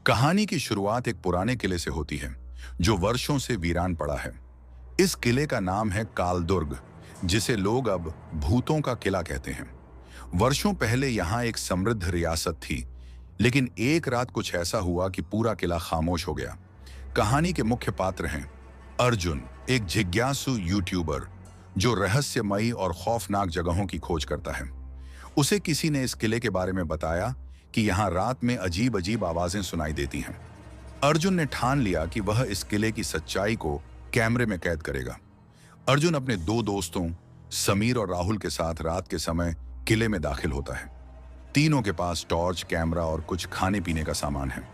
कहानी की शुरुआत एक पुराने किले से होती है जो वर्षों से वीरान पड़ा है। इस किले का नाम है कालदुर्ग, जिसे लोग अब भूतों का किला कहते हैं। वर्षों पहले यहाँ एक समृद्ध रियासत थी, लेकिन एक रात कुछ ऐसा हुआ कि पूरा किला खामोश हो गया। कहानी के मुख्य पात्र हैं अर्जुन, एक जिज्ञासु यूट्यूबर जो रहस्यमयी और खौफनाक जगहों की खोज करता है। उसे किसी ने इस किले के बारे में बताया कि यहाँ रात में अजीब अजीब आवाजें सुनाई देती हैं। अर्जुन ने ठान लिया कि वह इस किले की सच्चाई को कैमरे में कैद करेगा। अर्जुन अपने दो दोस्तों समीर और राहुल के साथ रात के समय किले में दाखिल होता है। तीनों के पास टॉर्च, कैमरा और कुछ खाने पीने का सामान है।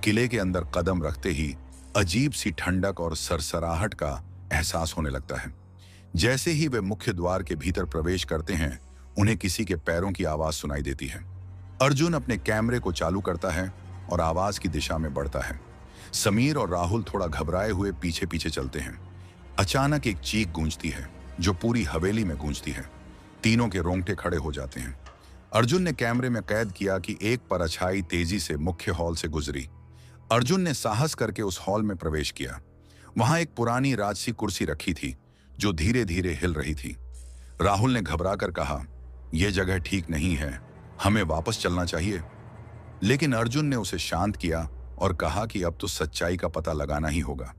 किले के अंदर कदम रखते ही अजीब सी ठंडक और सरसराहट का एहसास होने लगता है। जैसे ही वे मुख्य द्वार के भीतर प्रवेश करते हैं, उन्हें किसी के पैरों की आवाज सुनाई देती है। अर्जुन अपने कैमरे को चालू करता है और आवाज की दिशा में बढ़ता है। समीर और राहुल थोड़ा घबराए हुए पीछे पीछे चलते हैं। अचानक एक चीख गूंजती है जो पूरी हवेली में गूंजती है। तीनों के रोंगटे खड़े हो जाते हैं। अर्जुन ने कैमरे में कैद किया कि एक परछाई तेजी से मुख्य हॉल से गुजरी। अर्जुन ने साहस करके उस हॉल में प्रवेश किया। वहां एक पुरानी राजसी कुर्सी रखी थी जो धीरे धीरे हिल रही थी। राहुल ने घबराकर कहा, यह जगह ठीक नहीं है, हमें वापस चलना चाहिए। लेकिन अर्जुन ने उसे शांत किया और कहा कि अब तो सच्चाई का पता लगाना ही होगा।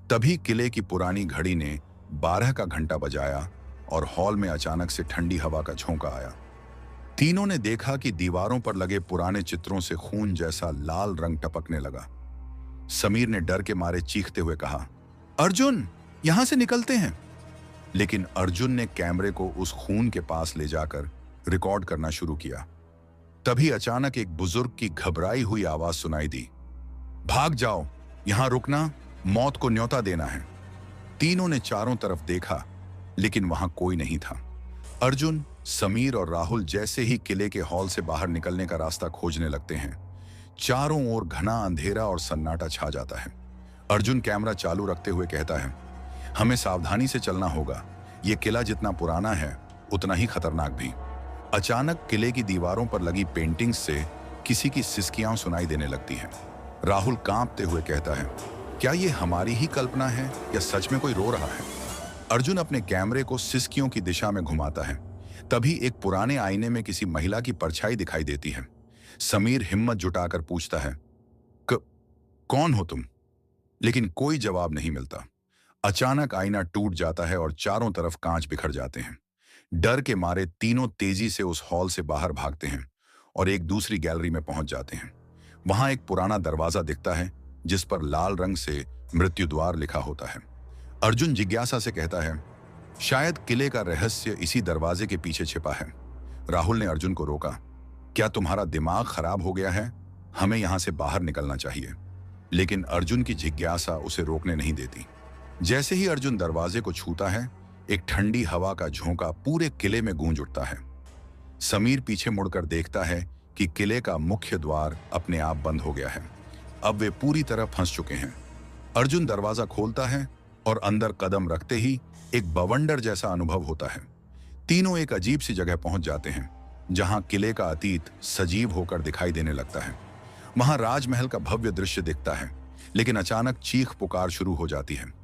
तभी किले की पुरानी घड़ी ने 12 का घंटा बजाया और हॉल में अचानक से ठंडी हवा का झोंका आया। तीनों ने देखा कि दीवारों पर लगे पुराने चित्रों से खून जैसा लाल रंग टपकने लगा। समीर ने डर के मारे चीखते हुए कहा, अर्जुन, यहां से निकलते हैं। लेकिन अर्जुन ने कैमरे को उस खून के पास ले जाकर रिकॉर्ड करना शुरू किया। तभी अचानक एक बुजुर्ग की घबराई हुई आवाज सुनाई दी, भाग जाओ, यहां रुकना मौत को न्योता देना है। तीनों ने चारों तरफ देखा, लेकिन वहां कोई नहीं था। अर्जुन, समीर और राहुल जैसे ही किले के हॉल से बाहर निकलने का रास्ता खोजने लगते हैं, चारों ओर घना अंधेरा और सन्नाटा छा जाता है। अर्जुन कैमरा चालू रखते हुए कहता है, हमें सावधानी से चलना होगा, यह किला जितना पुराना है उतना ही खतरनाक भी। अचानक किले की दीवारों पर लगी पेंटिंग्स से किसी की सिसकियां सुनाई देने लगती हैं। राहुल कांपते हुए कहता है, क्या ये हमारी ही कल्पना है या सच में कोई रो रहा है? अर्जुन अपने कैमरे को सिसकियों की दिशा में घुमाता है। तभी एक पुराने आईने में किसी महिला की परछाई दिखाई देती है। समीर हिम्मत जुटाकर पूछता है, कौन हो तुम? लेकिन कोई जवाब नहीं मिलता। अचानक आईना टूट जाता है और चारों तरफ कांच बिखर जाते हैं। डर के मारे तीनों तेजी से उस हॉल से बाहर भागते हैं और एक दूसरी गैलरी में पहुंच जाते हैं। वहां एक पुराना दरवाजा दिखता है जिस पर लाल रंग से मृत्यु द्वार लिखा होता है। अर्जुन जिज्ञासा से कहता है, शायद किले का रहस्य इसी दरवाजे के पीछे छिपा है। राहुल ने अर्जुन को रोका, क्या तुम्हारा दिमाग खराब हो गया है? हमें यहां से बाहर निकलना चाहिए। लेकिन अर्जुन की जिज्ञासा उसे रोकने नहीं देती। जैसे ही अर्जुन दरवाजे को छूता है, एक ठंडी हवा का झोंका पूरे किले में गूंज उठता है। समीर पीछे मुड़कर देखता है कि किले का मुख्य द्वार अपने आप बंद हो गया है। अब वे पूरी तरह फंस चुके हैं। अर्जुन दरवाजा खोलता है और अंदर कदम रखते ही एक बवंडर जैसा अनुभव होता है। तीनों एक अजीब सी जगह पहुंच जाते हैं जहां किले का अतीत सजीव होकर दिखाई देने लगता है। वहां राजमहल का भव्य दृश्य दिखता है, लेकिन अचानक चीख पुकार शुरू हो जाती है।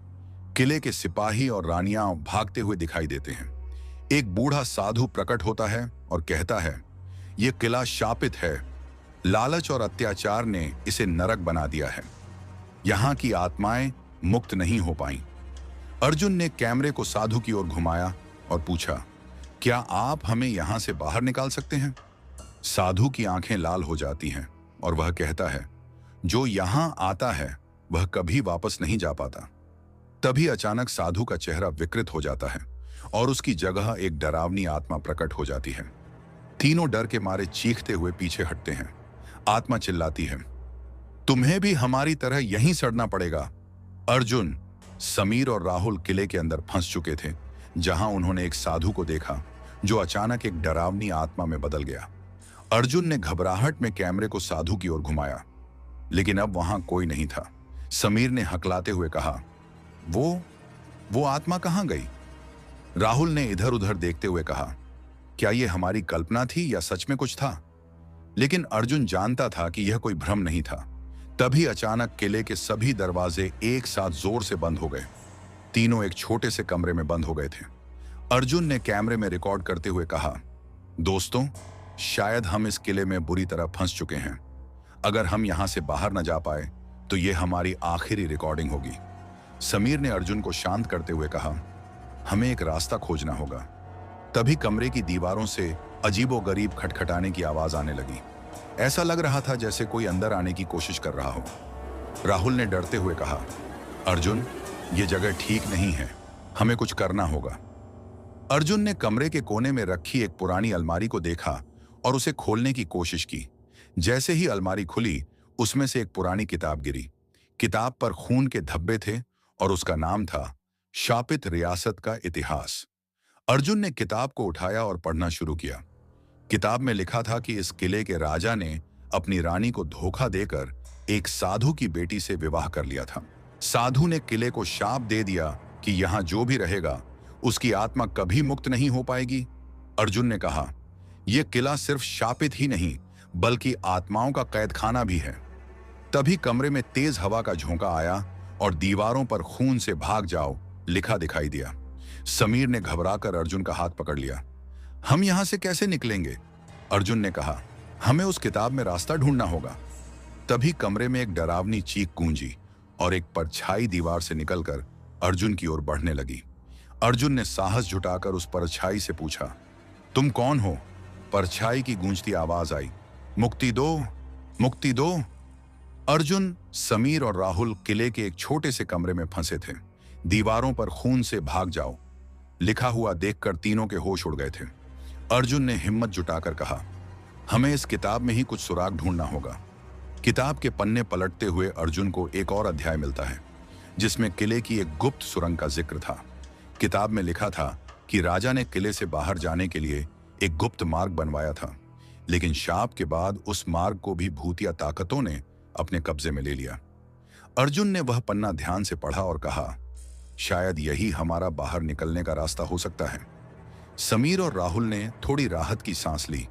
किले के सिपाही और रानियां भागते हुए दिखाई देते हैं। एक बूढ़ा साधु प्रकट होता है और कहता है, यह किला शापित है, लालच और अत्याचार ने इसे नरक बना दिया है, यहां की आत्माएं मुक्त नहीं हो पाईं। अर्जुन ने कैमरे को साधु की ओर घुमाया और पूछा, क्या आप हमें यहां से बाहर निकाल सकते हैं? साधु की आंखें लाल हो जाती हैं और वह कहता है, जो यहां आता है वह कभी वापस नहीं जा पाता। तभी अचानक साधु का चेहरा विकृत हो जाता है और उसकी जगह एक डरावनी आत्मा प्रकट हो जाती है। तीनों डर के मारे चीखते हुए पीछे हटते हैं। आत्मा चिल्लाती है, तुम्हें भी हमारी तरह यहीं सड़ना पड़ेगा। अर्जुन, समीर और राहुल किले के अंदर फंस चुके थे, जहां उन्होंने एक साधु को देखा जो अचानक एक डरावनी आत्मा में बदल गया। अर्जुन ने घबराहट में कैमरे को साधु की ओर घुमाया, लेकिन अब वहां कोई नहीं था। समीर ने हकलाते हुए कहा, वो आत्मा कहां गई? राहुल ने इधर उधर देखते हुए कहा, क्या यह हमारी कल्पना थी या सच में कुछ था? लेकिन अर्जुन जानता था कि यह कोई भ्रम नहीं था। तभी अचानक किले के सभी दरवाजे एक साथ जोर से बंद हो गए। तीनों एक छोटे से कमरे में बंद हो गए थे। अर्जुन ने कैमरे में रिकॉर्ड करते हुए कहा, दोस्तों, शायद हम इस किले में बुरी तरह फंस चुके हैं। अगर हम यहां से बाहर न जा पाए तो ये हमारी आखिरी रिकॉर्डिंग होगी। समीर ने अर्जुन को शांत करते हुए कहा, हमें एक रास्ता खोजना होगा। तभी कमरे की दीवारों से अजीबोगरीब खटखटाने की आवाज आने लगी। ऐसा लग रहा था जैसे कोई अंदर आने की कोशिश कर रहा हो। राहुल ने डरते हुए कहा, अर्जुन, ये जगह ठीक नहीं है, हमें कुछ करना होगा। अर्जुन ने कमरे के कोने में रखी एक पुरानी अलमारी को देखा और उसे खोलने की कोशिश की। जैसे ही अलमारी खुली, उसमें से एक पुरानी किताब गिरी। किताब पर खून के धब्बे थे और उसका नाम था शापित रियासत का इतिहास। अर्जुन ने किताब को उठाया और पढ़ना शुरू किया। किताब में लिखा था कि इस किले के राजा ने अपनी रानी को धोखा देकर एक साधु की बेटी से विवाह कर लिया था। साधु ने किले को शाप दे दिया कि यहां जो भी रहेगा उसकी आत्मा कभी मुक्त नहीं हो पाएगी। अर्जुन ने कहा, यह किला सिर्फ शापित ही नहीं बल्कि आत्माओं का कैदखाना भी है। तभी कमरे में तेज हवा का झोंका आया और दीवारों पर खून से भाग जाओ लिखा दिखाई दिया। समीर ने घबराकर अर्जुन का हाथ पकड़ लिया। हम यहां से कैसे निकलेंगे? अर्जुन ने कहा, हमें उस किताब में रास्ता ढूंढना होगा। तभी कमरे में एक डरावनी चीख गूंजी और एक परछाई दीवार से निकलकर अर्जुन की ओर बढ़ने लगी। अर्जुन ने साहस जुटाकर उस परछाई से पूछा, तुम कौन हो? परछाई की गूंजती आवाज आई, मुक्ति दो, मुक्ति दो। अर्जुन, समीर और राहुल किले के एक छोटे से कमरे में फंसे थे। दीवारों पर खून से भाग जाओ लिखा हुआ देखकर तीनों के होश उड़ गए थे। अर्जुन ने हिम्मत जुटाकर कहा, हमें इस किताब में ही कुछ सुराग ढूंढना होगा। किताब के पन्ने पलटते हुए अर्जुन को एक और अध्याय मिलता है जिसमें किले की एक गुप्त सुरंग का जिक्र था। किताब में लिखा था कि राजा ने किले से बाहर जाने के लिए एक गुप्त मार्ग बनवाया था, लेकिन शाप के बाद उस मार्ग को भी भूतिया ताकतों ने अपने कब्जे में ले लिया। अर्जुन ने वह पन्ना ध्यान से पढ़ा और कहा, शायद यही हमारा बाहर निकलने का रास्ता हो सकता है। समीर और राहुल ने थोड़ी राहत की सांस ली,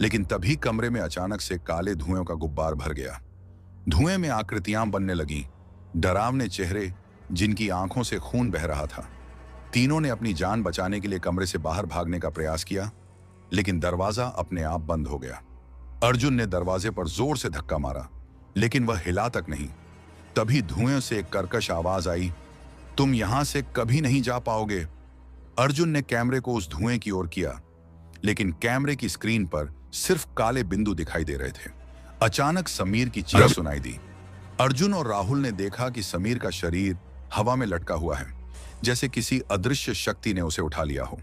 लेकिन तभी कमरे में अचानक से काले धुएं का गुब्बार भर गया। धुएं में आकृतियां बनने लगीं, डरावने चेहरे जिनकी आंखों से खून बह रहा था। तीनों ने अपनी जान बचाने के लिए कमरे से बाहर भागने का प्रयास किया, लेकिन दरवाजा अपने आप बंद हो गया। अर्जुन ने दरवाजे पर जोर से धक्का मारा, लेकिन वह हिला तक नहीं। तभी धुएं से एक कर्कश आवाज आई, तुम यहां से कभी नहीं जा पाओगे। अर्जुन ने कैमरे को उस धुएं की ओर किया, लेकिन कैमरे की स्क्रीन पर सिर्फ काले बिंदु दिखाई दे रहे थे। अचानक समीर की चीख सुनाई दी। अर्जुन और राहुल ने देखा कि समीर का शरीर हवा में लटका हुआ है, जैसे किसी अदृश्य शक्ति ने उसे उठा लिया हो।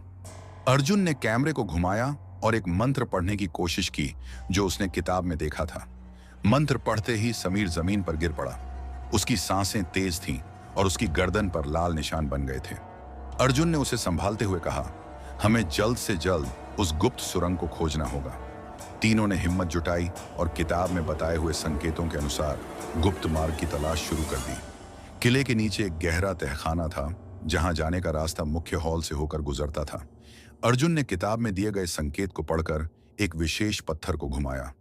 अर्जुन ने कैमरे को घुमाया और एक मंत्र पढ़ने की कोशिश की जो उसने किताब में देखा था। मंत्र पढ़ते ही समीर जमीन पर गिर पड़ा। उसकी सांसें तेज थीं और उसकी गर्दन पर लाल निशान बन गए थे। अर्जुन ने उसे संभालते हुए कहा, हमें जल्द से जल्द उस गुप्त सुरंग को खोजना होगा। तीनों ने हिम्मत जुटाई और किताब में बताए हुए संकेतों के अनुसार गुप्त मार्ग की तलाश शुरू कर दी। किले के नीचे एक गहरा तहखाना था जहां जाने का रास्ता मुख्य हॉल से होकर गुजरता था। अर्जुन ने किताब में दिए गए संकेत को पढ़कर एक विशेष पत्थर को घुमाया।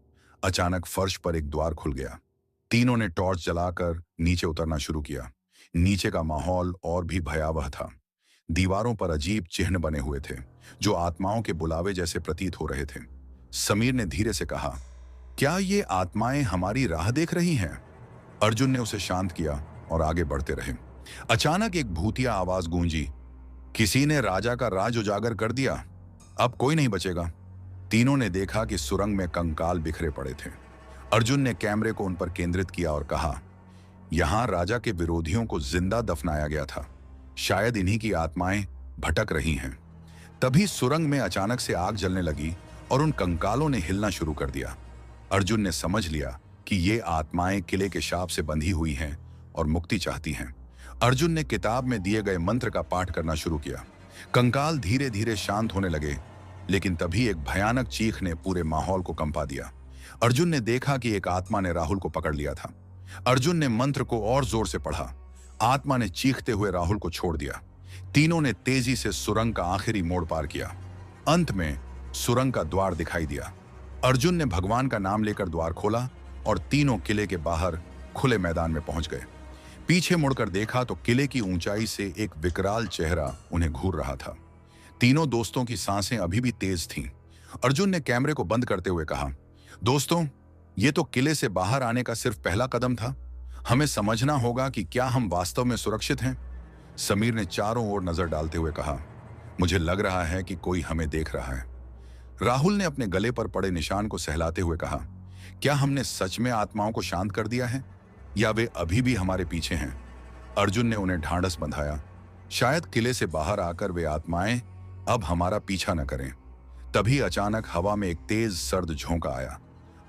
अचानक फर्श पर एक द्वार खुल गया। तीनों ने टॉर्च जलाकर नीचे उतरना शुरू किया। नीचे का माहौल और भी भयावह था। दीवारों पर अजीब चिन्ह बने हुए थे जो आत्माओं के बुलावे जैसे प्रतीत हो रहे थे। समीर ने धीरे से कहा, क्या ये आत्माएं हमारी राह देख रही हैं? अर्जुन ने उसे शांत किया और आगे बढ़ते रहे। अचानक एक भूतिया आवाज गूंजी, किसी ने राजा का राज उजागर कर दिया, अब कोई नहीं बचेगा। तीनों ने देखा कि सुरंग में कंकाल बिखरे पड़े थे। अर्जुन ने कैमरे को उन पर केंद्रित किया और कहा, यहां राजा के विरोधियों को जिंदा दफनाया गया था, शायद इन्हीं की आत्माएं भटक रही हैं। तभी सुरंग में अचानक से आग जलने लगी और उन कंकालों ने हिलना शुरू कर दिया। अर्जुन ने समझ लिया कि ये आत्माएं किले के शाप से बंधी हुई हैं और मुक्ति चाहती हैं। अर्जुन ने किताब में दिए गए मंत्र का पाठ करना शुरू किया। कंकाल धीरे धीरे शांत होने लगे, लेकिन तभी एक भयानक चीख ने पूरे माहौल को कंपा दिया। अर्जुन ने देखा कि एक आत्मा ने राहुल को पकड़ लिया था। अर्जुन ने मंत्र को और जोर से पढ़ा। आत्मा ने चीखते हुए राहुल को छोड़ दिया। तीनों ने तेजी से सुरंग का आखिरी मोड़ पार किया। अंत में सुरंग का द्वार दिखाई दिया। अर्जुन ने भगवान का नाम लेकर द्वार खोला और तीनों किले के बाहर खुले मैदान में पहुंच गए। पीछे मुड़कर देखा तो किले की ऊंचाई से एक विकराल चेहरा उन्हें घूर रहा था। तीनों दोस्तों की सांसें अभी भी तेज थीं। अर्जुन ने कैमरे को बंद करते हुए कहा, दोस्तों, ये तो किले से बाहर आने का सिर्फ पहला कदम था। हमें समझना होगा कि क्या हम वास्तव में सुरक्षित हैं। समीर ने चारों ओर नजर डालते हुए कहा, मुझे लग रहा है कि कोई हमें देख रहा है। राहुल ने अपने गले पर पड़े निशान को सहलाते हुए कहा, क्या हमने सच में आत्माओं को शांत कर दिया है या वे अभी भी हमारे पीछे हैं? अर्जुन ने उन्हें ढांढस बंधाया, शायद किले से बाहर आकर वे आत्माएं अब हमारा पीछा न करें। तभी अचानक हवा में एक तेज सर्द झोंका आया।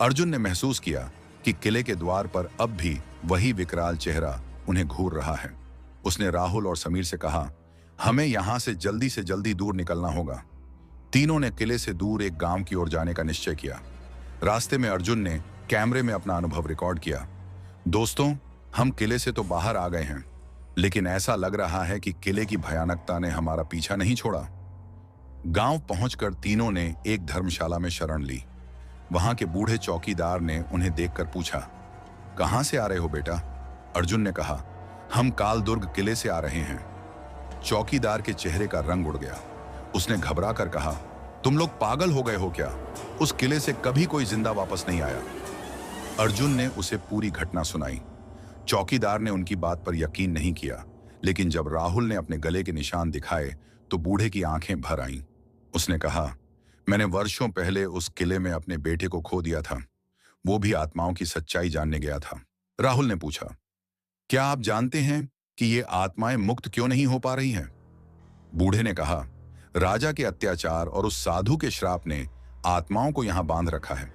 अर्जुन ने महसूस किया कि किले के द्वार पर अब भी वही विकराल चेहरा उन्हें घूर रहा है। उसने राहुल और समीर से कहा, हमें यहां से जल्दी दूर निकलना होगा। तीनों ने किले से दूर एक गांव की ओर जाने का निश्चय किया। रास्ते में अर्जुन ने कैमरे में अपना अनुभव रिकॉर्ड किया। दोस्तों, हम किले से तो बाहर आ गए हैं, लेकिन ऐसा लग रहा है कि किले की भयानकता ने हमारा पीछा नहीं छोड़ा। गांव पहुंचकर तीनों ने एक धर्मशाला में शरण ली। वहां के बूढ़े चौकीदार ने उन्हें देखकर पूछा, कहां से आ रहे हो बेटा? अर्जुन ने कहा, हम कालदुर्ग किले से आ रहे हैं। चौकीदार के चेहरे का रंग उड़ गया। उसने घबरा कर कहा, तुम लोग पागल हो गए हो क्या? उस किले से कभी कोई जिंदा वापस नहीं आया। अर्जुन ने उसे पूरी घटना सुनाई। चौकीदार ने उनकी बात पर यकीन नहीं किया, लेकिन जब राहुल ने अपने गले के निशान दिखाए तो बूढ़े की आंखें भर आईं। उसने कहा, मैंने वर्षों पहले उस किले में अपने बेटे को खो दिया था। वो भी आत्माओं की सच्चाई जानने गया था। राहुल ने पूछा, क्या आप जानते हैं कि ये आत्माएं मुक्त क्यों नहीं हो पा रही हैं? बूढ़े ने कहा, राजा के अत्याचार और उस साधु के श्राप ने आत्माओं को यहां बांध रखा है।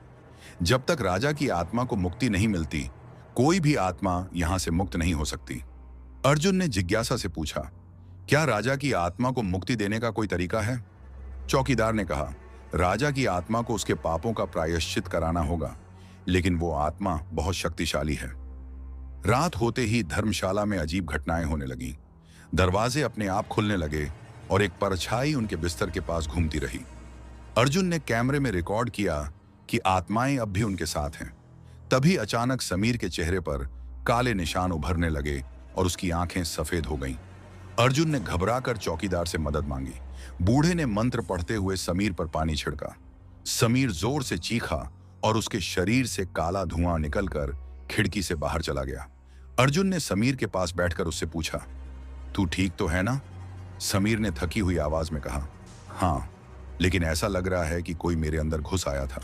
जब तक राजा की आत्मा को मुक्ति नहीं मिलती, कोई भी आत्मा यहां से मुक्त नहीं हो सकती। अर्जुन ने जिज्ञासा से पूछा, क्या राजा की आत्मा को मुक्ति देने का कोई तरीका है? चौकीदार ने कहा, राजा की आत्मा को उसके पापों का प्रायश्चित कराना होगा, लेकिन वो आत्मा बहुत शक्तिशाली है। रात होते ही धर्मशाला में अजीब घटनाएं होने लगीं। दरवाजे अपने आप खुलने लगे और एक परछाई उनके बिस्तर के पास घूमती रही। अर्जुन ने कैमरे में रिकॉर्ड किया कि आत्माएं अब भी उनके साथ हैं। तभी अचानक समीर के चेहरे पर काले निशान उभरने लगे और उसकी आंखें सफेद हो गईं। अर्जुन ने घबराकर चौकीदार से मदद मांगी। बूढ़े ने मंत्र पढ़ते हुए समीर पर पानी छिड़का। समीर जोर से चीखा और उसके शरीर से काला धुआं निकलकर खिड़की से बाहर चला गया। अर्जुन ने समीर के पास बैठकर उससे पूछा, तू ठीक तो है ना? समीर ने थकी हुई आवाज में कहा, हाँ, लेकिन ऐसा लग रहा है कि कोई मेरे अंदर घुस आया था।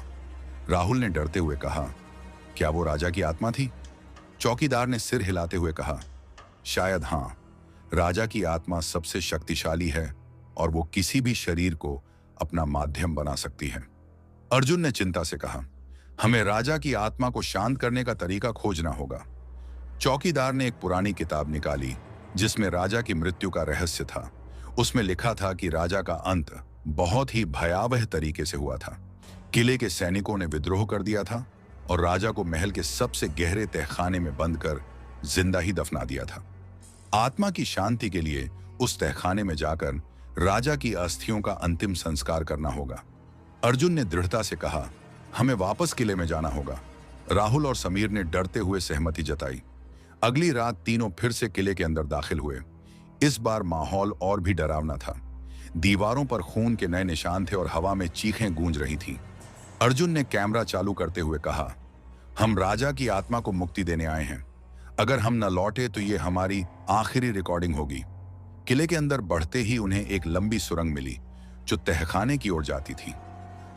राहुल ने डरते हुए कहा, क्या वो राजा की आत्मा थी? चौकीदार ने सिर हिलाते हुए कहा, शायद हाँ। राजा की आत्मा सबसे शक्तिशाली है और वो किसी भी शरीर को अपना माध्यम बना सकती है। अर्जुन ने चिंता से कहा, हमें राजा की आत्मा को शांत करने का तरीका खोजना होगा। चौकीदार ने एक पुरानी किताब निकाली जिसमें राजा की मृत्यु का रहस्य था। उसमें लिखा था कि राजा का अंत बहुत ही भयावह तरीके से हुआ था। किले के सैनिकों ने विद्रोह कर दिया था और राजा को महल के सबसे गहरे तहखाने में बंद कर जिंदा ही दफना दिया था। आत्मा की शांति के लिए उस तहखाने में जाकर राजा की अस्थियों का अंतिम संस्कार करना होगा। अर्जुन ने दृढ़ता से कहा, हमें वापस किले में जाना होगा। राहुल और समीर ने डरते हुए सहमति जताई। अगली रात तीनों फिर से किले के अंदर दाखिल हुए। इस बार माहौल और भी डरावना था। दीवारों पर खून के नए निशान थे और हवा में चीखें गूंज रही थीं। अर्जुन ने कैमरा चालू करते हुए कहा, हम राजा की आत्मा को मुक्ति देने आए हैं। अगर हम न लौटे तो ये हमारी आखिरी रिकॉर्डिंग होगी। किले के अंदर बढ़ते ही उन्हें एक लंबी सुरंग मिली जो तहखाने की ओर जाती थी।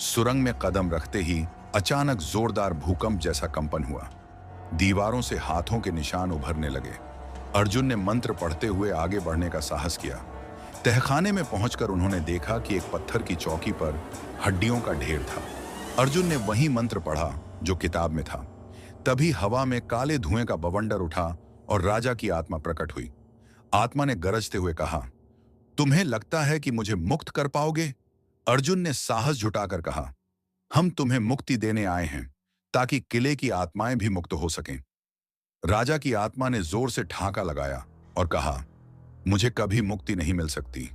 सुरंग में कदम रखते ही अचानक जोरदार भूकंप जैसा कंपन हुआ। दीवारों से हाथों के निशान उभरने लगे। अर्जुन ने मंत्र पढ़ते हुए आगे बढ़ने का साहस किया। तहखाने में पहुंचकर उन्होंने देखा कि एक पत्थर की चौकी पर हड्डियों का ढेर था। अर्जुन ने वही मंत्र पढ़ा जो किताब में था। तभी हवा में काले धुएं का बवंडर उठा और राजा की आत्मा प्रकट हुई। आत्मा ने गरजते हुए कहा, तुम्हें लगता है कि मुझे मुक्त कर पाओगे? अर्जुन ने साहस जुटाकर कहा, हम तुम्हें मुक्ति देने आए हैं ताकि किले की आत्माएं भी मुक्त हो सकें। राजा की आत्मा ने जोर से ठहाका लगाया और कहा, मुझे कभी मुक्ति नहीं मिल सकती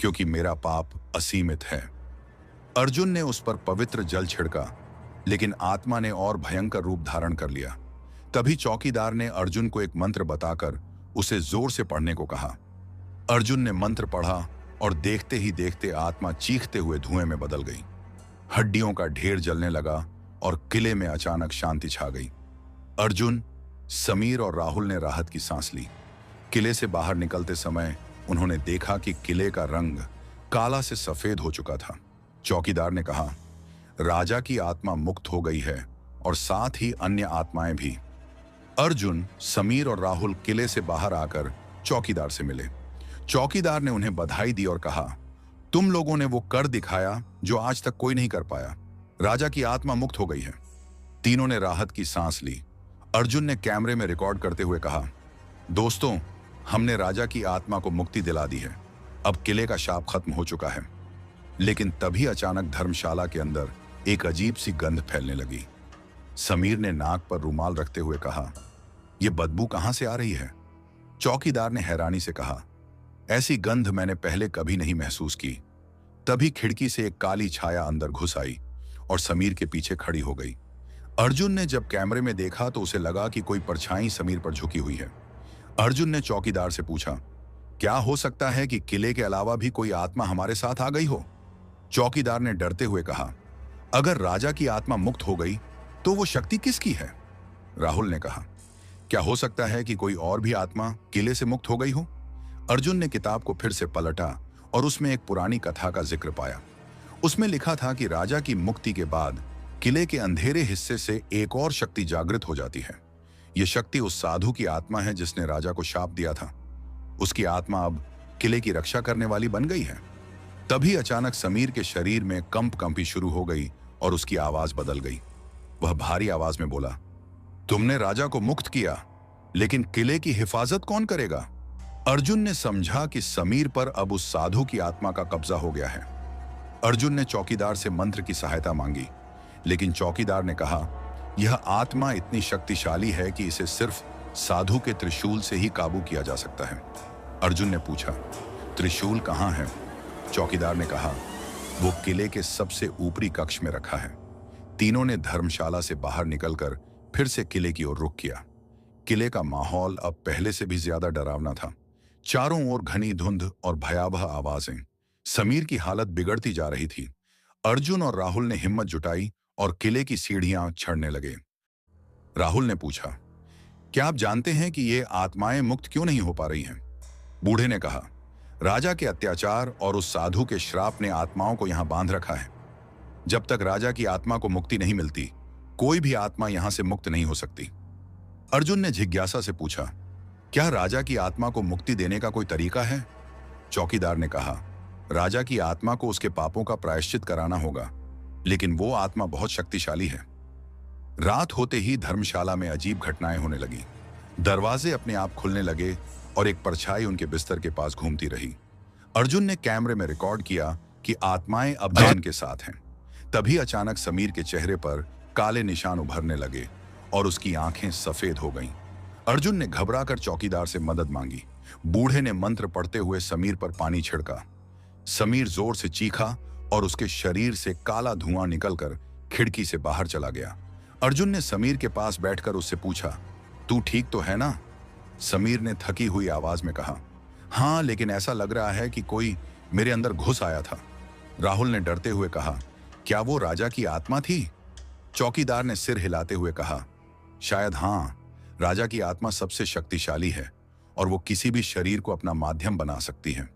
क्योंकि मेरा पाप असीमित है। अर्जुन ने उस पर पवित्र जल छिड़का, लेकिन आत्मा ने और भयंकर रूप धारण कर लिया। तभी चौकीदार ने अर्जुन को एक मंत्र बताकर उसे जोर से पढ़ने को कहा। अर्जुन ने मंत्र पढ़ा और देखते ही देखते आत्मा चीखते हुए धुएं में बदल गई। हड्डियों का ढेर जलने लगा और किले में अचानक शांति छा गई। अर्जुन, समीर और राहुल ने राहत की सांस ली। किले से बाहर निकलते समय उन्होंने देखा कि किले का रंग काला से सफेद हो चुका था। चौकीदार ने कहा, राजा की आत्मा मुक्त हो गई है और साथ ही अन्य आत्माएं भी। अर्जुन, समीर और राहुल किले से बाहर आकर चौकीदार से मिले। चौकीदार ने उन्हें बधाई दी और कहा, तुम लोगों ने वो कर दिखाया जो आज तक कोई नहीं कर पाया। राजा की आत्मा मुक्त हो गई है। तीनों ने राहत की सांस ली। अर्जुन ने कैमरे में रिकॉर्ड करते हुए कहा, दोस्तों, हमने राजा की आत्मा को मुक्ति दिला दी है। अब किले का शाप खत्म हो चुका है। लेकिन तभी अचानक धर्मशाला के अंदर एक अजीब सी गंध फैलने लगी। समीर ने नाक पर रुमाल रखते हुए कहा, यह बदबू कहां से आ रही है? चौकीदार ने हैरानी से कहा, ऐसी गंध मैंने पहले कभी नहीं महसूस की। तभी खिड़की से एक काली छाया अंदर घुस आई और समीर के पीछे खड़ी हो गई। अर्जुन ने जब कैमरे में देखा तो उसे लगा कि कोई परछाई समीर पर झुकी हुई है। अर्जुन ने चौकीदार से पूछा, क्या हो सकता है कि किले के अलावा भी कोई आत्मा हमारे साथ आ गई हो? चौकीदार ने डरते हुए कहा, अगर राजा की आत्मा मुक्त हो गई तो वो शक्ति किसकी है? राहुल ने कहा, क्या हो सकता है कि कोई और भी आत्मा किले से मुक्त हो गई हो? अर्जुन ने किताब को फिर से पलटा और उसमें एक पुरानी कथा का जिक्र पाया। उसमें लिखा था कि राजा की मुक्ति के बाद किले के अंधेरे हिस्से से एक और शक्ति जागृत हो जाती है। यह शक्ति उस साधु की आत्मा है जिसने राजा को शाप दिया था। उसकी आत्मा अब किले की रक्षा करने वाली बन गई है। तभी अचानक समीर के शरीर में कंपी शुरू हो गई और उसकी आवाज बदल गई। वह भारी आवाज में बोला, तुमने राजा को मुक्त किया, लेकिन किले की हिफाजत कौन करेगा? अर्जुन ने समझा कि समीर पर अब उस साधु की आत्मा का कब्जा हो गया है। अर्जुन ने चौकीदार से मंत्र की सहायता मांगी, लेकिन चौकीदार ने कहा, यह आत्मा इतनी शक्तिशाली है कि इसे सिर्फ साधु के त्रिशूल से ही काबू किया जा सकता है। अर्जुन ने पूछा, त्रिशूल कहाँ है? चौकीदार ने कहा, वो किले के सबसे ऊपरी कक्ष में रखा है। तीनों ने धर्मशाला से बाहर निकलकर फिर से किले की ओर रुख किया। किले का माहौल अब पहले से भी ज्यादा डरावना था। चारों ओर घनी धुंध और भयावह आवाजें। समीर की हालत बिगड़ती जा रही थी। अर्जुन और राहुल ने हिम्मत जुटाई और किले की सीढ़ियां चढ़ने लगे। राहुल ने पूछा, क्या आप जानते हैं कि ये आत्माएं मुक्त क्यों नहीं हो पा रही हैं? बूढ़े ने कहा, राजा के अत्याचार और उस साधु के श्राप ने आत्माओं को यहां बांध रखा है। जब तक राजा की आत्मा को मुक्ति नहीं मिलती, कोई भी आत्मा यहां से मुक्त नहीं हो सकती। अर्जुन ने जिज्ञासा से पूछा, क्या राजा की आत्मा को मुक्ति देने का कोई तरीका है? चौकीदार ने कहा, राजा की आत्मा को उसके पापों का प्रायश्चित कराना होगा, लेकिन वो आत्मा बहुत शक्तिशाली है। रात होते ही धर्मशाला में अजीब घटनाएं होने लगी। दरवाजे अपने आप खुलने लगे और एक परछाई उनके बिस्तर के पास घूमती रही। अर्जुन ने कैमरे में रिकॉर्ड किया कि आत्माएं अब जैन के साथ हैं। तभी अचानक समीर के चेहरे पर काले निशान उभरने लगे और उसकी आंखें सफेद हो गईं। अर्जुन ने घबराकर चौकीदार से मदद मांगी। बूढ़े ने मंत्र पढ़ते हुए समीर पर पानी छिड़का। समीर जोर से चीखा और उसके शरीर से काला धुआं निकलकर खिड़की से बाहर चला गया। अर्जुन ने समीर के पास बैठकर उससे पूछा, तू ठीक तो है ना? समीर ने थकी हुई आवाज में कहा, हाँ, लेकिन ऐसा लग रहा है कि कोई मेरे अंदर घुस आया था। राहुल ने डरते हुए कहा, क्या वो राजा की आत्मा थी? चौकीदार ने सिर हिलाते हुए कहा, शायद हाँ, राजा की आत्मा सबसे शक्तिशाली है और वो किसी भी शरीर को अपना माध्यम बना सकती है।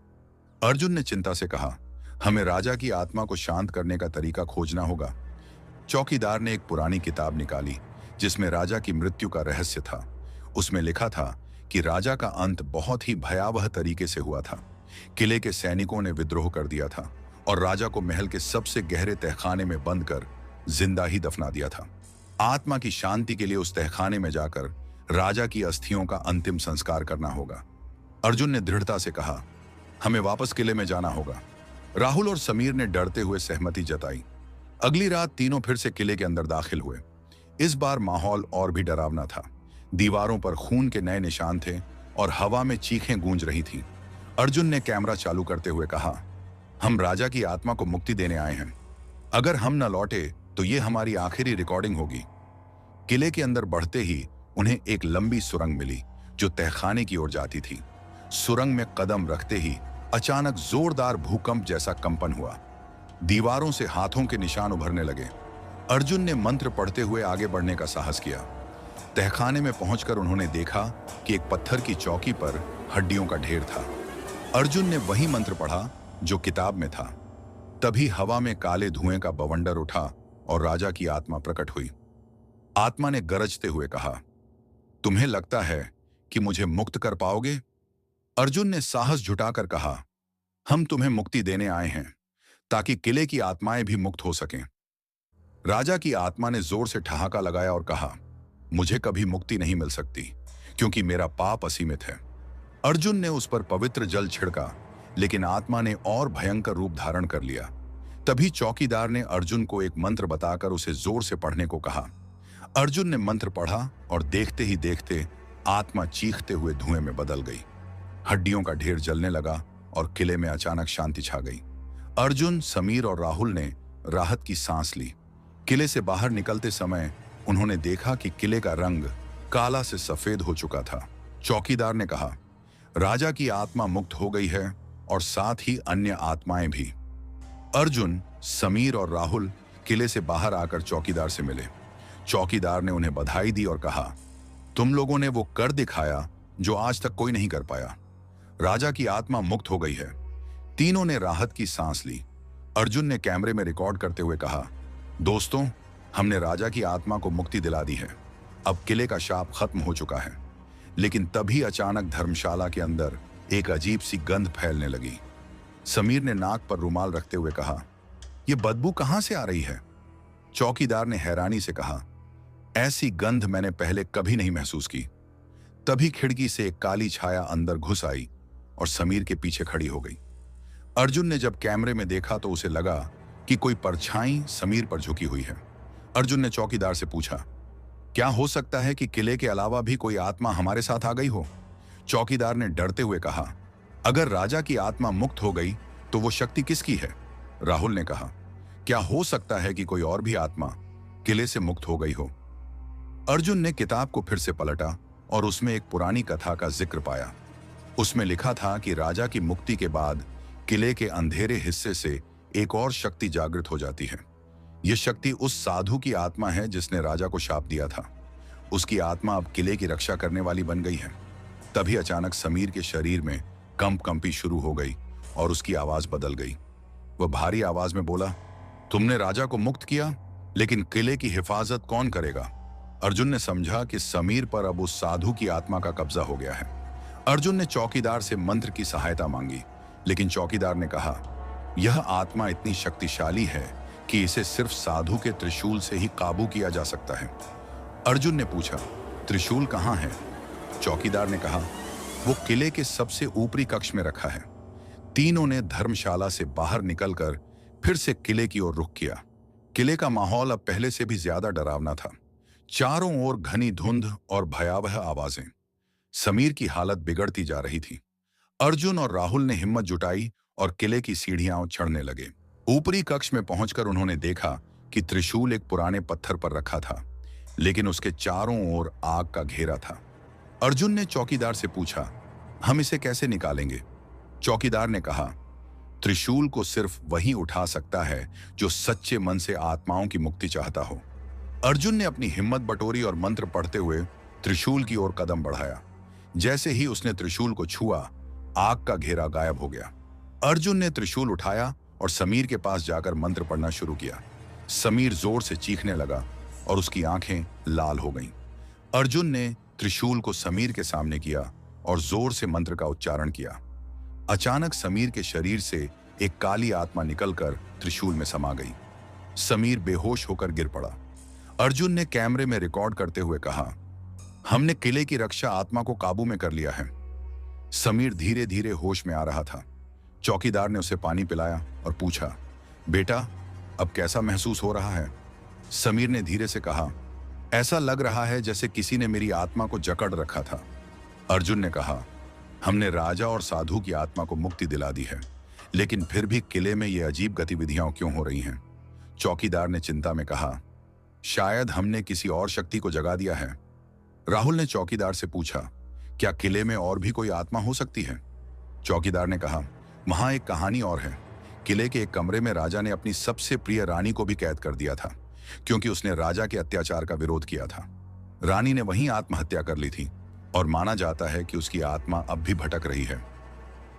अर्जुन ने चिंता से कहा, हमें राजा की आत्मा को शांत करने का तरीका खोजना होगा। चौकीदार ने एक पुरानी किताब निकाली जिसमें राजा की मृत्यु का रहस्य था। उसमें लिखा था कि राजा का अंत बहुत ही भयावह तरीके से हुआ था। किले के सैनिकों ने विद्रोह कर दिया था और राजा को महल के सबसे गहरे तहखाने में बंद कर जिंदा ही दफना दिया था। आत्मा की शांति के लिए उस तहखाने में जाकर राजा की अस्थियों का अंतिम संस्कार करना होगा। अर्जुन ने दृढ़ता से कहा, हमें वापस किले में जाना होगा। राहुल और समीर ने डरते हुए सहमति जताई। अगली रात तीनों फिर से किले के अंदर दाखिल हुए। इस बार माहौल और भी डरावना था। दीवारों पर खून के नए निशान थे और हवा में चीखें गूंज रही थीं। अर्जुन ने कैमरा चालू करते हुए कहा, हम राजा की आत्मा को मुक्ति देने आए हैं। अगर हम न लौटे तो ये हमारी आखिरी रिकॉर्डिंग होगी। किले के अंदर बढ़ते ही उन्हें एक लंबी सुरंग मिली जो तहखाने की ओर जाती थी। सुरंग में कदम रखते ही अचानक जोरदार भूकंप जैसा कंपन हुआ। दीवारों से हाथों के निशान उभरने लगे। अर्जुन ने मंत्र पढ़ते हुए आगे बढ़ने का साहस किया। तहखाने में पहुंचकर उन्होंने देखा कि एक पत्थर की चौकी पर हड्डियों का ढेर था। अर्जुन ने वही मंत्र पढ़ा जो किताब में था। तभी हवा में काले धुएं का बवंडर उठा और राजा की आत्मा प्रकट हुई। आत्मा ने गरजते हुए कहा, तुम्हें लगता है कि मुझे मुक्त कर पाओगे? अर्जुन ने साहस जुटाकर कहा, हम तुम्हें मुक्ति देने आए हैं ताकि किले की आत्माएं भी मुक्त हो सकें। राजा की आत्मा ने जोर से ठहाका लगाया और कहा, मुझे कभी मुक्ति नहीं मिल सकती क्योंकि मेरा पाप असीमित है। अर्जुन ने उस पर पवित्र जल छिड़का, लेकिन आत्मा ने और भयंकर रूप धारण कर लिया। तभी चौकीदार ने अर्जुन को एक मंत्र बताकर उसे जोर से पढ़ने को कहा। अर्जुन ने मंत्र पढ़ा और देखते ही देखते आत्मा चीखते हुए धुएं में बदल गई। हड्डियों का ढेर जलने लगा और किले में अचानक शांति छा गई। अर्जुन, समीर और राहुल ने राहत की सांस ली। किले से बाहर निकलते समय उन्होंने देखा कि किले का रंग काला से सफेद हो चुका था। चौकीदार ने कहा, राजा की आत्मा मुक्त हो गई है और साथ ही अन्य आत्माएं भी। अर्जुन, समीर और राहुल किले से बाहर आकर चौकीदार से मिले। चौकीदार ने उन्हें बधाई दी और कहा, तुम लोगों ने वो कर दिखाया जो आज तक कोई नहीं कर पाया। राजा की आत्मा मुक्त हो गई है। तीनों ने राहत की सांस ली। अर्जुन ने कैमरे में रिकॉर्ड करते हुए कहा, दोस्तों, हमने राजा की आत्मा को मुक्ति दिला दी है। अब किले का शाप खत्म हो चुका है। लेकिन तभी अचानक धर्मशाला के अंदर एक अजीब सी गंध फैलने लगी। समीर ने नाक पर रुमाल रखते हुए कहा, यह बदबू कहां से आ रही है? चौकीदार ने हैरानी से कहा, ऐसी गंध मैंने पहले कभी नहीं महसूस की। तभी खिड़की से एक काली छाया अंदर घुस आई और समीर के पीछे खड़ी हो गई। अर्जुन ने जब कैमरे में देखा तो उसे लगा कि कोई परछाई समीर पर झुकी हुई है। अर्जुन ने चौकीदार से पूछा, क्या हो सकता है कि किले के अलावा भी कोई आत्मा हमारे साथ आ गई हो? चौकीदार ने डरते हुए कहा, अगर राजा की आत्मा मुक्त हो गई तो वो शक्ति किसकी है? राहुल ने कहा, क्या हो सकता है कि कोई और भी आत्मा किले से मुक्त हो गई हो? अर्जुन ने किताब को फिर से पलटा और उसमें एक पुरानी कथा का जिक्र पाया। उसमें लिखा था कि राजा की मुक्ति के बाद किले के अंधेरे हिस्से से एक और शक्ति जागृत हो जाती है। यह शक्ति उस साधु की आत्मा है जिसने राजा को शाप दिया था। उसकी आत्मा अब किले की रक्षा करने वाली बन गई है। तभी अचानक समीर के शरीर में कंपी शुरू हो गई और उसकी आवाज बदल गई। वह भारी आवाज में बोला, तुमने राजा को मुक्त किया, लेकिन किले की हिफाजत कौन करेगा? अर्जुन ने समझा कि समीर पर अब उस साधु की आत्मा का कब्जा हो गया है। अर्जुन ने चौकीदार से मंत्र की सहायता मांगी, लेकिन चौकीदार ने कहा, यह आत्मा इतनी शक्तिशाली है कि इसे सिर्फ साधु के त्रिशूल से ही काबू किया जा सकता है। अर्जुन ने पूछा, त्रिशूल कहाँ है? चौकीदार ने कहा, वो किले के सबसे ऊपरी कक्ष में रखा है। तीनों ने धर्मशाला से बाहर निकलकर फिर से किले की ओर रुख किया। किले का माहौल अब पहले से भी ज्यादा डरावना था। चारों ओर घनी धुंध और भयावह आवाजें। समीर की हालत बिगड़ती जा रही थी। अर्जुन और राहुल ने हिम्मत जुटाई और किले की सीढ़ियां चढ़ने लगे। ऊपरी कक्ष में पहुंचकर उन्होंने देखा कि त्रिशूल एक पुराने पत्थर पर रखा था, लेकिन उसके चारों ओर आग का घेरा था। अर्जुन ने चौकीदार से पूछा, हम इसे कैसे निकालेंगे? चौकीदार ने कहा, त्रिशूल को सिर्फ वही उठा सकता है जो सच्चे मन से आत्माओं की मुक्ति चाहता हो। अर्जुन ने अपनी हिम्मत बटोरी और मंत्र पढ़ते हुए त्रिशूल की ओर कदम बढ़ाया। जैसे ही उसने त्रिशूल को छुआ, आग का घेरा गायब हो गया। अर्जुन ने त्रिशूल उठाया और समीर के पास जाकर मंत्र पढ़ना शुरू किया। समीर जोर से चीखने लगा और उसकी आंखें लाल हो गईं। अर्जुन ने त्रिशूल को समीर के सामने किया और जोर से मंत्र का उच्चारण किया। अचानक समीर के शरीर से एक काली आत्मा निकलकर त्रिशूल में समा गई। समीर बेहोश होकर गिर पड़ा। अर्जुन ने कैमरे में रिकॉर्ड करते हुए कहा, हमने किले की रक्षा आत्मा को काबू में कर लिया है। समीर धीरे धीरे होश में आ रहा था। चौकीदार ने उसे पानी पिलाया और पूछा, बेटा, अब कैसा महसूस हो रहा है? समीर ने धीरे से कहा, ऐसा लग रहा है जैसे किसी ने मेरी आत्मा को जकड़ रखा था। अर्जुन ने कहा, हमने राजा और साधु की आत्मा को मुक्ति दिला दी है, लेकिन फिर भी किले में ये अजीब गतिविधियां क्यों हो रही हैं? चौकीदार ने चिंता में कहा, शायद हमने किसी और शक्ति को जगा दिया है। राहुल ने चौकीदार से पूछा, क्या किले में और भी कोई आत्मा हो सकती है? चौकीदार ने कहा, वहां एक कहानी और है। किले के एक कमरे में राजा ने अपनी सबसे प्रिय रानी को भी कैद कर दिया था, क्योंकि उसने राजा के अत्याचार का विरोध किया था। रानी ने वहीं आत्महत्या कर ली थी और माना जाता है कि उसकी आत्मा अब भी भटक रही है।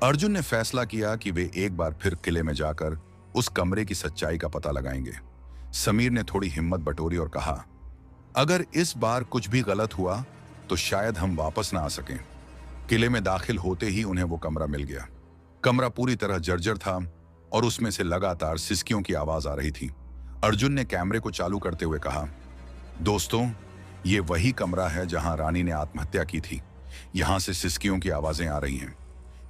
अर्जुन ने फैसला किया कि वे एक बार फिर किले में जाकर उस कमरे की सच्चाई का पता लगाएंगे। समीर ने थोड़ी हिम्मत बटोरी और कहा, अगर इस बार कुछ भी गलत हुआ तो शायद हम वापस ना आ सकें। किले में दाखिल होते ही उन्हें वो कमरा मिल गया। कमरा पूरी तरह जर्जर था और उसमें से लगातार सिसकियों की आवाज आ रही थी। अर्जुन ने कैमरे को चालू करते हुए कहा, दोस्तों, ये वही कमरा है जहां रानी ने आत्महत्या की थी। यहां से सिसकियों की आवाजें आ रही हैं।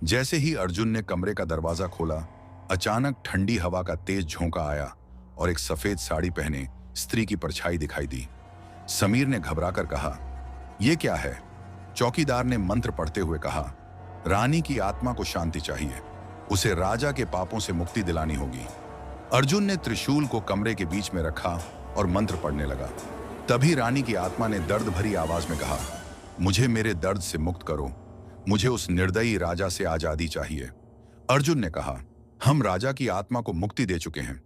जैसे ही अर्जुन ने कमरे का दरवाजा खोला, अचानक ठंडी हवा का तेज झोंका आया और एक सफेद साड़ी पहने स्त्री की परछाई दिखाई दी। समीर ने घबराकर कहा, यह क्या है? चौकीदार ने मंत्र पढ़ते हुए कहा, रानी की आत्मा को शांति चाहिए, उसे राजा के पापों से मुक्ति दिलानी होगी। अर्जुन ने त्रिशूल को कमरे के बीच में रखा और मंत्र पढ़ने लगा। तभी रानी की आत्मा ने दर्द भरी आवाज में कहा, मुझे मेरे दर्द से मुक्त करो, मुझे उस निर्दयी राजा से आजादी चाहिए। अर्जुन ने कहा, हम राजा की आत्मा को मुक्ति दे चुके हैं,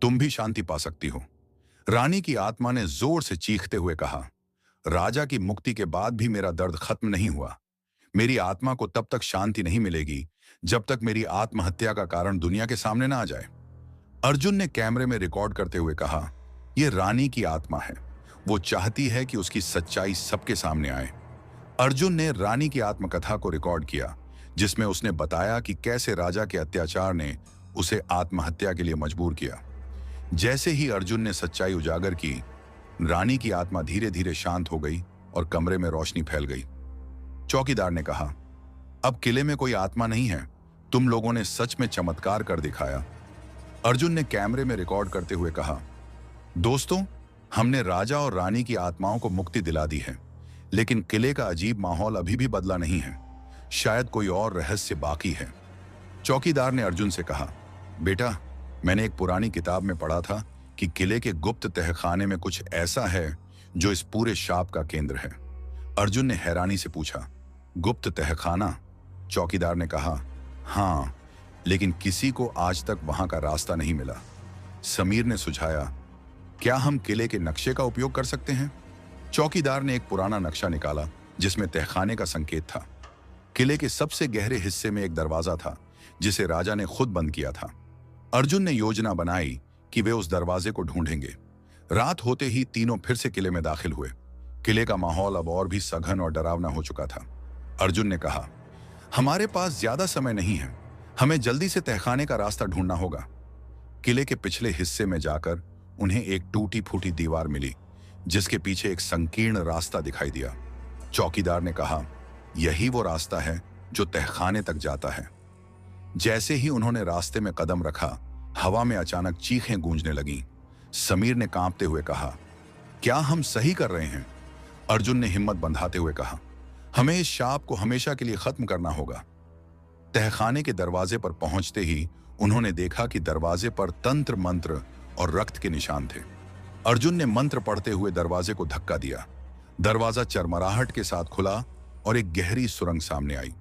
तुम भी शांति पा सकती हो। रानी की आत्मा ने जोर से चीखते हुए कहा, राजा की मुक्ति के बाद भी मेरा दर्द खत्म नहीं हुआ। मेरी आत्मा को तब तक शांति नहीं मिलेगी जब तक मेरी आत्महत्या का कारण दुनिया के सामने ना आ जाए। अर्जुन ने कैमरे में रिकॉर्ड करते हुए कहा, यह रानी की आत्मा है, वो चाहती है कि उसकी सच्चाई सबके सामने आए। अर्जुन ने रानी की आत्मकथा को रिकॉर्ड किया, जिसमें उसने बताया कि कैसे राजा के अत्याचार ने उसे आत्महत्या के लिए मजबूर किया। जैसे ही अर्जुन ने सच्चाई उजागर की, रानी की आत्मा धीरे धीरे शांत हो गई और कमरे में रोशनी फैल गई। चौकीदार ने कहा, अब किले में कोई आत्मा नहीं है, तुम लोगों ने सच में चमत्कार कर दिखाया। अर्जुन ने कैमरे में रिकॉर्ड करते हुए कहा, दोस्तों, हमने राजा और रानी की आत्माओं को मुक्ति दिला दी है, लेकिन किले का अजीब माहौल अभी भी बदला नहीं है। शायद कोई और रहस्य बाकी है। चौकीदार ने अर्जुन से कहा, बेटा, मैंने एक पुरानी किताब में पढ़ा था कि किले के गुप्त तहखाने में कुछ ऐसा है जो इस पूरे शाप का केंद्र है। अर्जुन ने हैरानी से पूछा, गुप्त तहखाना? चौकीदार ने कहा, हाँ, लेकिन किसी को आज तक वहां का रास्ता नहीं मिला। समीर ने सुझाया, क्या हम किले के नक्शे का उपयोग कर सकते हैं? चौकीदार ने एक पुराना नक्शा निकाला जिसमें तहखाने का संकेत था। किले के सबसे गहरे हिस्से में एक दरवाजा था जिसे राजा ने खुद बंद किया था। अर्जुन ने योजना बनाई कि वे उस दरवाजे को ढूंढेंगे। रात होते ही तीनों फिर से किले में दाखिल हुए। किले का माहौल अब और भी सघन और डरावना हो चुका था। अर्जुन ने कहा, हमारे पास ज्यादा समय नहीं है, हमें जल्दी से तहखाने का रास्ता ढूंढना होगा। किले के पिछले हिस्से में जाकर उन्हें एक टूटी फूटी दीवार मिली जिसके पीछे एक संकीर्ण रास्ता दिखाई दिया। चौकीदार ने कहा, यही वो रास्ता है जो तहखाने तक जाता है। जैसे ही उन्होंने रास्ते में कदम रखा, हवा में अचानक चीखें गूंजने लगीं। समीर ने कांपते हुए कहा, क्या हम सही कर रहे हैं? अर्जुन ने हिम्मत बंधाते हुए कहा, हमें इस शाप को हमेशा के लिए खत्म करना होगा। तहखाने के दरवाजे पर पहुंचते ही उन्होंने देखा कि दरवाजे पर तंत्र मंत्र और रक्त के निशान थे। अर्जुन ने मंत्र पढ़ते हुए दरवाजे को धक्का दिया। दरवाजा चरमराहट के साथ खुला और एक गहरी सुरंग सामने आई।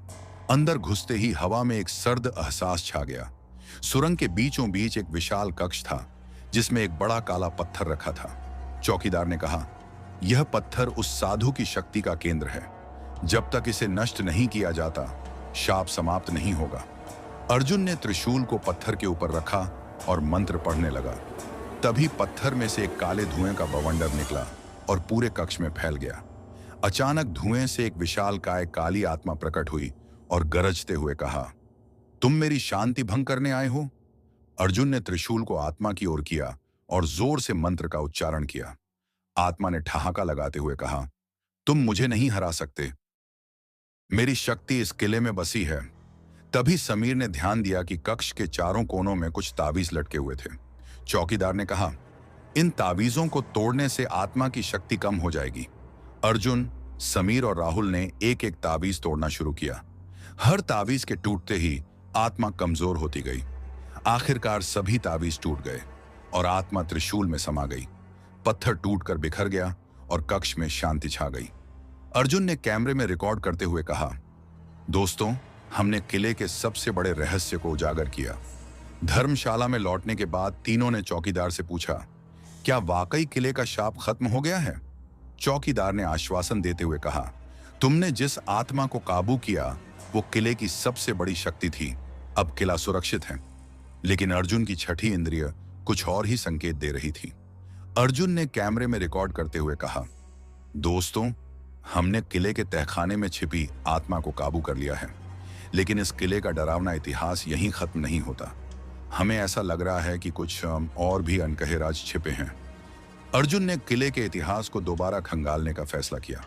अंदर घुसते ही हवा में एक सर्द एहसास छा गया। सुरंग के बीचों बीच एक विशाल कक्ष था जिसमें एक बड़ा काला पत्थर रखा था। चौकीदार ने कहा, यह पत्थर उस साधु की शक्ति का केंद्र है। जब तक इसे नष्ट नहीं किया जाता, शाप समाप्त नहीं होगा। अर्जुन ने त्रिशूल को पत्थर के ऊपर रखा और मंत्र पढ़ने लगा। तभी पत्थर में से एक काले धुएं का बवंडर निकला और पूरे कक्ष में फैल गया। अचानक धुएं से एक विशालकाय काली आत्मा प्रकट हुई और गरजते हुए कहा, तुम मेरी शांति भंग करने आए हो? अर्जुन ने त्रिशूल को आत्मा की ओर किया और जोर से मंत्र का उच्चारण किया। आत्मा ने ठहाका लगाते हुए कहा, तुम मुझे नहीं हरा सकते, मेरी शक्ति इस किले में बसी है। तभी समीर ने ध्यान दिया कि कक्ष के चारों कोनों में कुछ ताबीज लटके हुए थे। चौकीदार ने कहा, इन ताबीजों को तोड़ने से आत्मा की शक्ति कम हो जाएगी। अर्जुन, समीर और राहुल ने एक एक ताबीज तोड़ना शुरू किया। हर ताबीज के टूटते ही आत्मा कमजोर होती गई। आखिरकार सभी ताबीज टूट गए और आत्मा त्रिशूल में समा गई। पत्थर टूटकर बिखर गया और कक्ष में शांति छा गई। अर्जुन ने कैमरे में रिकॉर्ड करते हुए कहा, दोस्तों, हमने किले के सबसे बड़े रहस्य को उजागर किया। धर्मशाला में लौटने के बाद तीनों ने चौकीदार से पूछा, क्या वाकई किले का शाप खत्म हो गया है? चौकीदार ने आश्वासन देते हुए कहा, तुमने जिस आत्मा को काबू किया वो किले की सबसे बड़ी शक्ति थी। अब किला सुरक्षित है। लेकिन अर्जुन की छठी इंद्रिय कुछ और ही संकेत दे रही थी। अर्जुन ने कैमरे में रिकॉर्ड करते हुए कहा, दोस्तों, हमने किले के तहखाने में छिपी आत्मा को काबू कर लिया है। लेकिन इस किले का डरावना इतिहास यहीं खत्म नहीं होता। हमें ऐसा लग रहा है कि कुछ और भी अनकहे राज छिपे हैं। अर्जुन ने किले के इतिहास को दोबारा खंगालने का फैसला किया।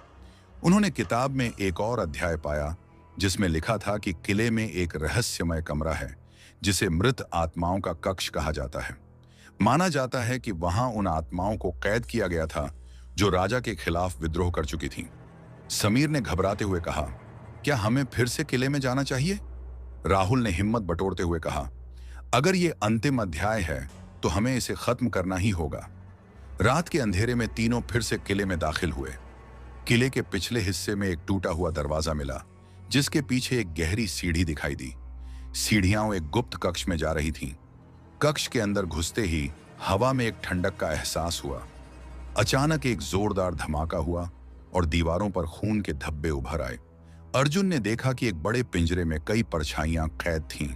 उन्होंने किताब में एक और अध्याय पाया जिसमें लिखा था कि किले में एक रहस्यमय कमरा है जिसे मृत आत्माओं का कक्ष कहा जाता है। माना जाता है कि वहां उन आत्माओं को कैद किया गया था जो राजा के खिलाफ विद्रोह कर चुकी थीं। समीर ने घबराते हुए कहा, क्या हमें फिर से किले में जाना चाहिए? राहुल ने हिम्मत बटोरते हुए कहा, अगर ये अंतिम अध्याय है तो हमें इसे खत्म करना ही होगा। रात के अंधेरे में तीनों फिर से किले में दाखिल हुए। किले के पिछले हिस्से में एक टूटा हुआ दरवाजा मिला जिसके पीछे एक गहरी सीढ़ी दिखाई दी। सीढ़ियां एक गुप्त कक्ष में जा रही थीं। कक्ष के अंदर घुसते ही हवा में एक ठंडक का एहसास हुआ। अचानक एक जोरदार धमाका हुआ और दीवारों पर खून के धब्बे उभर आए। अर्जुन ने देखा कि एक बड़े पिंजरे में कई परछाइयां कैद थीं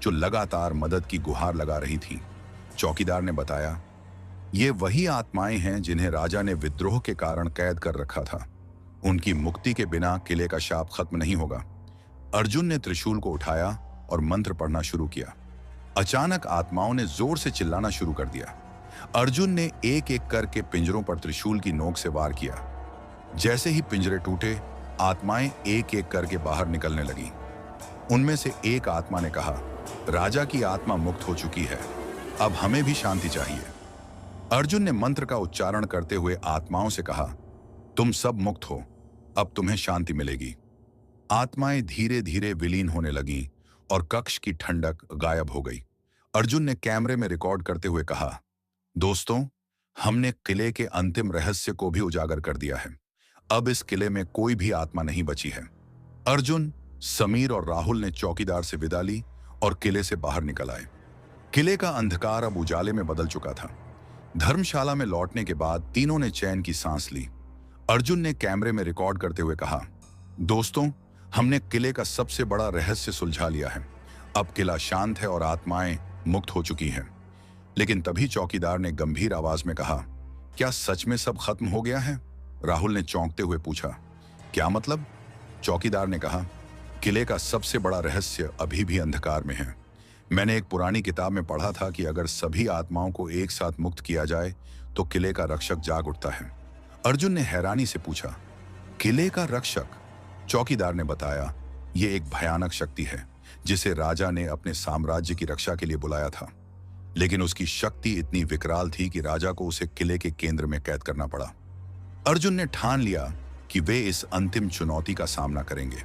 जो लगातार मदद की गुहार लगा रही थीं। चौकीदार ने बताया, ये वही आत्माएं हैं जिन्हें राजा ने विद्रोह के कारण कैद कर रखा था। उनकी मुक्ति के बिना किले का शाप खत्म नहीं होगा। अर्जुन ने त्रिशूल को उठाया और मंत्र पढ़ना शुरू किया। अचानक आत्माओं ने जोर से चिल्लाना शुरू कर दिया। अर्जुन ने एक एक करके पिंजरों पर त्रिशूल की नोक से वार किया। जैसे ही पिंजरे टूटे, आत्माएं एक एक करके बाहर निकलने लगीं। उनमें से एक आत्मा ने कहा, राजा की आत्मा मुक्त हो चुकी है, अब हमें भी शांति चाहिए। अर्जुन ने मंत्र का उच्चारण करते हुए आत्माओं से कहा, तुम सब मुक्त हो, अब तुम्हें शांति मिलेगी। आत्माएं धीरे धीरे विलीन होने लगीं और कक्ष की ठंडक गायब हो गई। अर्जुन ने कैमरे में रिकॉर्ड करते हुए कहा, दोस्तों, हमने किले के अंतिम रहस्य को भी उजागर कर दिया है। अब इस किले में कोई भी आत्मा नहीं बची है। अर्जुन, समीर और राहुल ने चौकीदार से विदा ली और किले से बाहर निकल आए। किले का अंधकार अब उजाले में बदल चुका था। धर्मशाला में लौटने के बाद तीनों ने चैन की सांस ली। अर्जुन ने कैमरे में रिकॉर्ड करते हुए कहा, दोस्तों, हमने किले का सबसे बड़ा रहस्य सुलझा लिया है। अब किला शांत है और आत्माएं मुक्त हो चुकी हैं। लेकिन तभी चौकीदार ने गंभीर आवाज में कहा, क्या सच में सब खत्म हो गया है? राहुल ने चौंकते हुए पूछा, क्या मतलब? चौकीदार ने कहा, किले का सबसे बड़ा रहस्य अभी भी अंधकार में है। मैंने एक पुरानी किताब में पढ़ा था कि अगर सभी आत्माओं को एक साथ मुक्त किया जाए तो किले का रक्षक जाग उठता है। अर्जुन ने हैरानी से पूछा, किले का रक्षक? चौकीदार ने बताया, यह एक भयानक शक्ति है जिसे राजा ने अपने साम्राज्य की रक्षा के लिए बुलाया था। लेकिन उसकी शक्ति इतनी विकराल थी कि राजा को उसे किले के केंद्र में कैद करना पड़ा। अर्जुन ने ठान लिया कि वे इस अंतिम चुनौती का सामना करेंगे।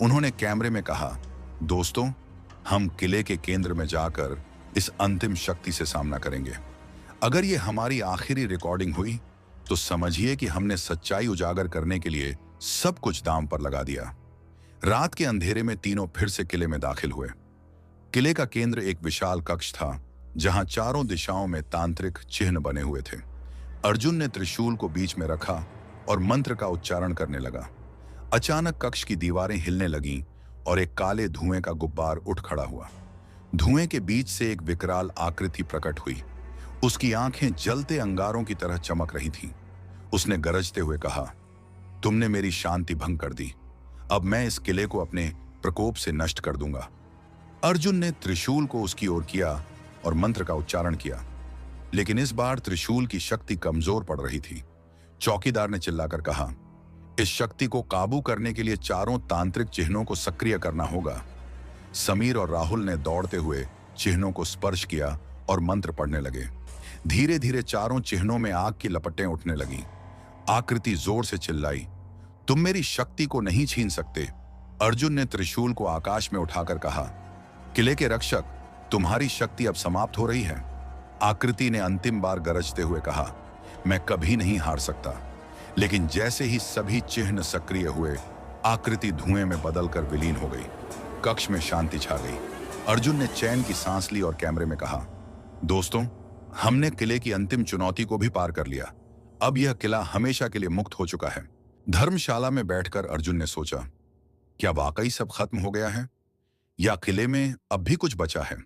उन्होंने कैमरे में कहा, दोस्तों, हम किले के केंद्र में जाकर इस अंतिम शक्ति से सामना करेंगे। अगर ये हमारी आखिरी रिकॉर्डिंग हुई तो समझिए कि हमने सच्चाई उजागर करने के लिए सब कुछ दांव पर लगा दिया। रात के अंधेरे में तीनों फिर से किले में दाखिल हुए। किले का केंद्र एक विशाल कक्ष था जहां चारों दिशाओं में तांत्रिक चिन्ह बने हुए थे। अर्जुन ने त्रिशूल को बीच में रखा और मंत्र का उच्चारण करने लगा। अचानक कक्ष की दीवारें हिलने लगीं और एक काले धुएं का गुब्बार उठ खड़ा हुआ। धुएं के बीच से एक विकराल आकृति प्रकट हुई। उसकी आंखें जलते अंगारों की तरह चमक रही थीं। उसने गरजते हुए कहा, तुमने मेरी शांति भंग कर दी। अब मैं इस किले को अपने प्रकोप से नष्ट कर दूंगा। अर्जुन ने त्रिशूल को उसकी ओर किया और मंत्र का उच्चारण किया, लेकिन इस बार त्रिशूल की शक्ति कमजोर पड़ रही थी। चौकीदार ने चिल्लाकर कहा, इस शक्ति को काबू करने के लिए चारों तांत्रिक चिन्हों को सक्रिय करना होगा। समीर और राहुल ने दौड़ते हुए चिन्हों को स्पर्श किया और मंत्र पढ़ने लगे। धीरे धीरे चारों चिन्हों में आग की लपटें उठने लगीं। आकृति जोर से चिल्लाई, तुम मेरी शक्ति को नहीं छीन सकते। अर्जुन ने त्रिशूल को आकाश में उठाकर कहा, किले के रक्षक, तुम्हारी शक्ति अब समाप्त हो रही है। आकृति ने अंतिम बार गरजते हुए कहा, मैं कभी नहीं हार सकता। लेकिन जैसे ही सभी चिन्ह सक्रिय हुए, आकृति धुएं में बदलकर विलीन हो गई। कक्ष में शांति छा गई। अर्जुन ने चैन की सांस ली और कैमरे में कहा, दोस्तों, हमने किले की अंतिम चुनौती को भी पार कर लिया। अब यह किला हमेशा के लिए मुक्त हो चुका है। धर्मशाला में बैठकर अर्जुन ने सोचा, क्या वाकई सब खत्म हो गया है या किले में अब भी कुछ बचा है?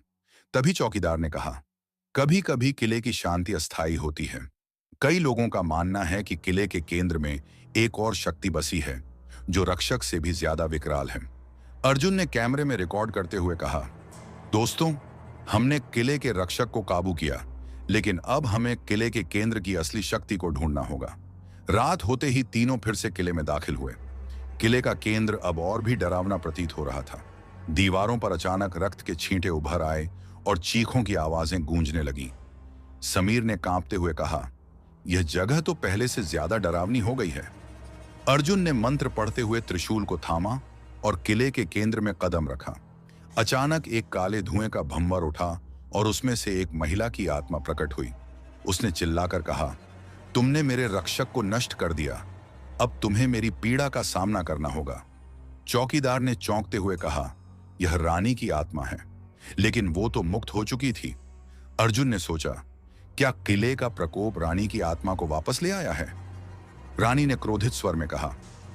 तभी चौकीदार ने कहा, कभी कभी किले की शांति अस्थायी होती है। कई लोगों का मानना है कि किले के केंद्र में एक और शक्ति बसी है जो रक्षक से भी ज्यादा विकराल है। अर्जुन ने कैमरे में रिकॉर्ड करते हुए कहा, दोस्तों, हमने किले के रक्षक को काबू किया, लेकिन अब हमें किले के केंद्र की असली शक्ति को ढूंढना होगा। रात होते ही तीनों फिर से किले में दाखिल हुए। किले का केंद्र अब और भी डरावना प्रतीत हो रहा था। दीवारों पर अचानक रक्त के छींटे उभर आए और चीखों की आवाजें गूंजने लगीं। समीर ने कांपते हुए कहा, यह जगह तो पहले से ज्यादा डरावनी हो गई है। अर्जुन ने मंत्र पढ़ते हुए त्रिशूल को थामा और किले के केंद्र में कदम रखा। अचानक एक काले धुएं का भंवर उठा और उसमें से एक महिला की आत्मा प्रकट हुई। उसने चिल्लाकर कहा, तुमने मेरे रक्षक को नष्ट कर दिया, अब तुम्हें मेरी पीड़ा का सामना करना होगा। चौकीदार ने चौंकते हुए कहा, यह रानी की आत्मा है, लेकिन वो तो मुक्त हो चुकी थी। अर्जुन ने सोचा, क्या किले का प्रकोप रानी की आत्मा को वापस ले आया है? रानी ने क्रोधित स्वर में कहा,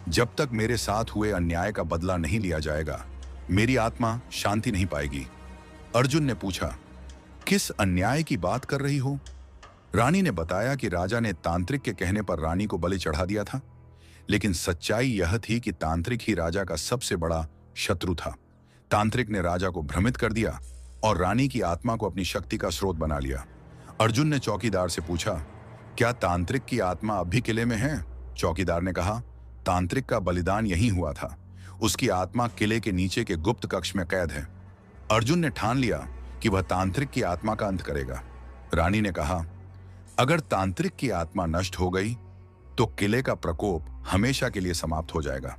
जब तक मेरे साथ हुए अन्याय का बदला नहीं लिया जाएगा, मेरी आत्मा शांति नहीं पाएगी। अर्जुन ने पूछा, किस अन्याय की बात कर रही हो? रानी ने बताया कि राजा ने तांत्रिक के कहने पर रानी को बलि चढ़ा दिया था, लेकिन सच्चाई यह थी कि तांत्रिक ही राजा का सबसे बड़ा शत्रु था। तांत्रिक ने राजा को भ्रमित कर दिया और रानी की आत्मा को अपनी शक्ति का स्रोत बना लिया। अर्जुन ने चौकीदार से पूछा, क्या तांत्रिक की आत्मा अब भी किले में है? चौकीदार ने कहा, तांत्रिक का बलिदान यहीं हुआ था। उसकी आत्मा किले के नीचे के गुप्त कक्ष में कैद है। अर्जुन ने ठान लिया कि वह तांत्रिक की आत्मा का अंत करेगा। रानी ने कहा, अगर तांत्रिक की आत्मा नष्ट हो गई तो किले का प्रकोप हमेशा के लिए समाप्त हो जाएगा।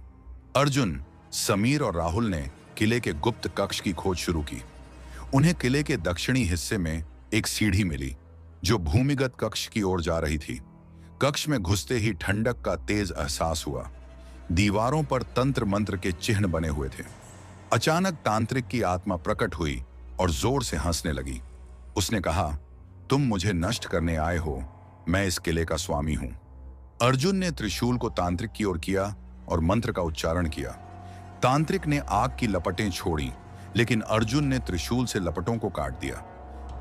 अर्जुन, समीर और राहुल ने किले के गुप्त कक्ष की खोज शुरू की। उन्हें किले के दक्षिणी हिस्से में एक सीढ़ी मिली जो भूमिगत कक्ष की ओर जा रही थी। कक्ष में घुसते ही ठंडक का तेज एहसास हुआ। दीवारों पर तंत्र मंत्र के चिन्ह बने हुए थे। अचानक तांत्रिक की आत्मा प्रकट हुई और जोर से हंसने लगी। उसने कहा, तुम मुझे नष्ट करने आए हो, मैं इस किले का स्वामी हूं। अर्जुन ने त्रिशूल को तांत्रिक की ओर किया और मंत्र का उच्चारण किया। तांत्रिक ने आग की लपटें छोड़ी, लेकिन अर्जुन ने त्रिशूल से लपटों को काट दिया।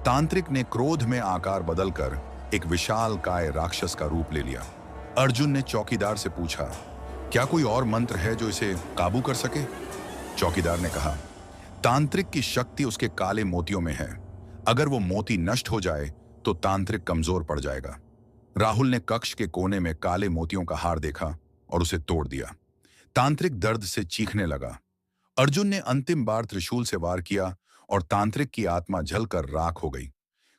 तांत्रिक ने क्रोध में आकार बदलकर एक विशाल काय राक्षस का रूप ले लिया। अर्जुन ने चौकीदार से पूछा, क्या कोई और मंत्र है जो इसे काबू कर सके? चौकीदार ने कहा, तांत्रिक की शक्ति उसके काले मोतियों में है। अगर वो मोती नष्ट हो जाए तो तांत्रिक कमजोर पड़ जाएगा। राहुल ने कक्ष के कोने में काले मोतियों का हार देखा और उसे तोड़ दिया। तांत्रिक दर्द से चीखने लगा। अर्जुन ने अंतिम बार त्रिशूल से वार किया और तांत्रिक की आत्मा जलकर राख हो गई।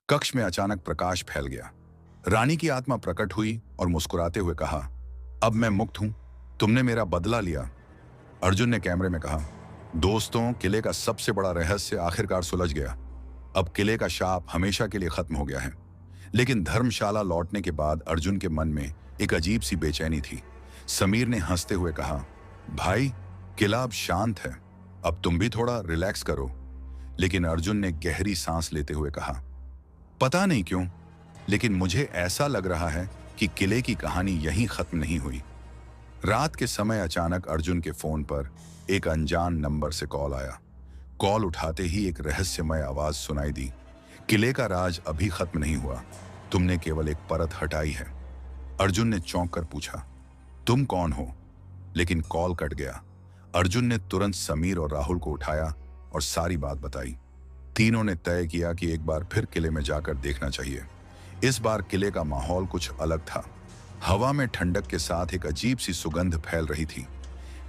कक्ष में अचानक प्रकाश फैल गया। रानी की आत्मा प्रकट हुई और मुस्कुराते हुए कहा, अब मैं मुक्त हूं, तुमने मेरा बदला लिया। अर्जुन ने कैमरे में कहा, दोस्तों, किले का सबसे बड़ा रहस्य आखिरकार सुलझ गया। अब किले का शाप हमेशा के लिए खत्म हो गया है। लेकिन धर्मशाला लौटने के बाद अर्जुन के मन में एक अजीब सी बेचैनी थी। समीर ने हंसते हुए कहा, भाई, किला अब शांत है, अब तुम भी थोड़ा रिलैक्स करो। लेकिन अर्जुन ने गहरी सांस लेते हुए कहा, पता नहीं क्यों, लेकिन मुझे ऐसा लग रहा है कि किले की कहानी यहीं खत्म नहीं हुई। रात के समय अचानक अर्जुन के फोन पर एक अनजान नंबर से कॉल आया। कॉल उठाते ही एक रहस्यमय आवाज सुनाई दी, किले का राज अभी खत्म नहीं हुआ, तुमने केवल एक परत हटाई है। अर्जुन ने चौंक कर पूछा, तुम कौन हो? लेकिन कॉल कट गया। अर्जुन ने तुरंत समीर और राहुल को उठाया और सारी बात बताई। तीनों ने तय किया कि एक बार फिर किले में जाकर देखना चाहिए। इस बार किले का माहौल कुछ अलग था। हवा में ठंडक के साथ एक अजीब सी सुगंध फैल रही थी।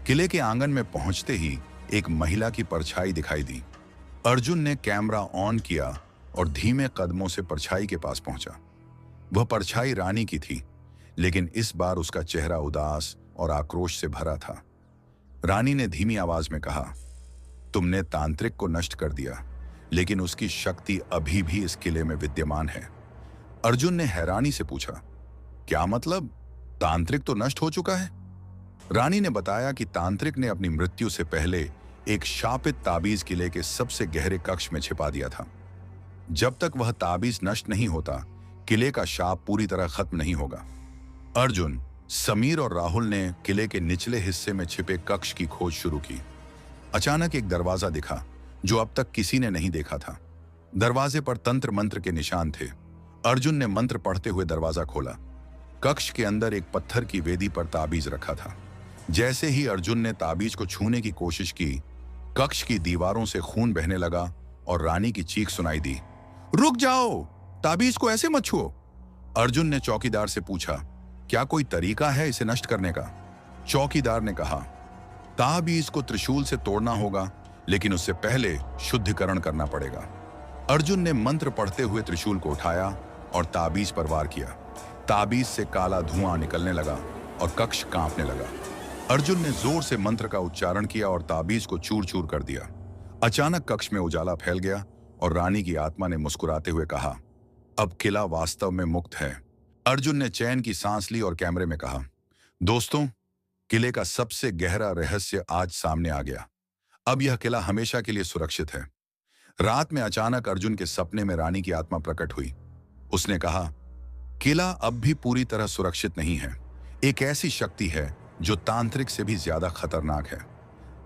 किले के आंगन में पहुंचते ही एक महिला की परछाई दिखाई दी। अर्जुन ने कैमरा ऑन किया और धीमे कदमों से परछाई के पास पहुंचा। वह परछाई रानी की थी, लेकिन इस बार उसका चेहरा उदास और आक्रोश से भरा था। रानी ने धीमी आवाज में कहा, तुमने तांत्रिक को नष्ट कर दिया, लेकिन उसकी शक्ति अभी भी इस किले में विद्यमान है। अर्जुन ने हैरानी से पूछा, क्या मतलब? तांत्रिक तो नष्ट हो चुका है। रानी ने बताया कि तांत्रिक ने अपनी मृत्यु से पहले एक शापित ताबीज किले के सबसे गहरे कक्ष में छिपा दिया था। जब तक वह ताबीज नष्ट नहीं होता, किले का शाप पूरी तरह खत्म नहीं होगा। अर्जुन, समीर और राहुल ने किले के निचले हिस्से में छिपे कक्ष की खोज शुरू की। अचानक एक दरवाजा दिखा जो अब तक किसी ने नहीं देखा था। दरवाजे पर तंत्र मंत्र के निशान थे। अर्जुन ने मंत्र पढ़ते हुए दरवाजा खोला। कक्ष के अंदर एक पत्थर की वेदी पर ताबीज रखा था। जैसे ही अर्जुन ने ताबीज को छूने की कोशिश की, कक्ष की दीवारों से खून बहने लगा और रानी की चीख सुनाई दी, रुक जाओ, ताबीज को ऐसे मत छुओ। अर्जुन ने चौकीदार से पूछा, क्या कोई तरीका है इसे नष्ट करने का? चौकीदार ने कहा, ताबीज को त्रिशूल से तोड़ना होगा, लेकिन उससे पहले शुद्धिकरण करना पड़ेगा। अर्जुन ने मंत्र पढ़ते हुए त्रिशूल को उठाया और ताबीज पर वार किया। ताबीज से काला धुआं निकलने लगा और कक्ष कांपने लगा। अर्जुन ने जोर से मंत्र का उच्चारण किया और ताबीज को चूर चूर कर दिया। अचानक कक्ष में उजाला फैल गया और रानी की आत्मा ने मुस्कुराते हुए कहा, अब किला वास्तव में मुक्त है। अर्जुन ने चैन की सांस ली और कैमरे में कहा, दोस्तों, किले का सबसे गहरा रहस्य आज सामने आ गया। अब यह किला हमेशा के लिए सुरक्षित है। रात में अचानक अर्जुन के सपने में रानी की आत्मा प्रकट हुई। उसने कहा, किला अब भी पूरी तरह सुरक्षित नहीं है। एक ऐसी शक्ति है जो तांत्रिक से भी ज्यादा खतरनाक है।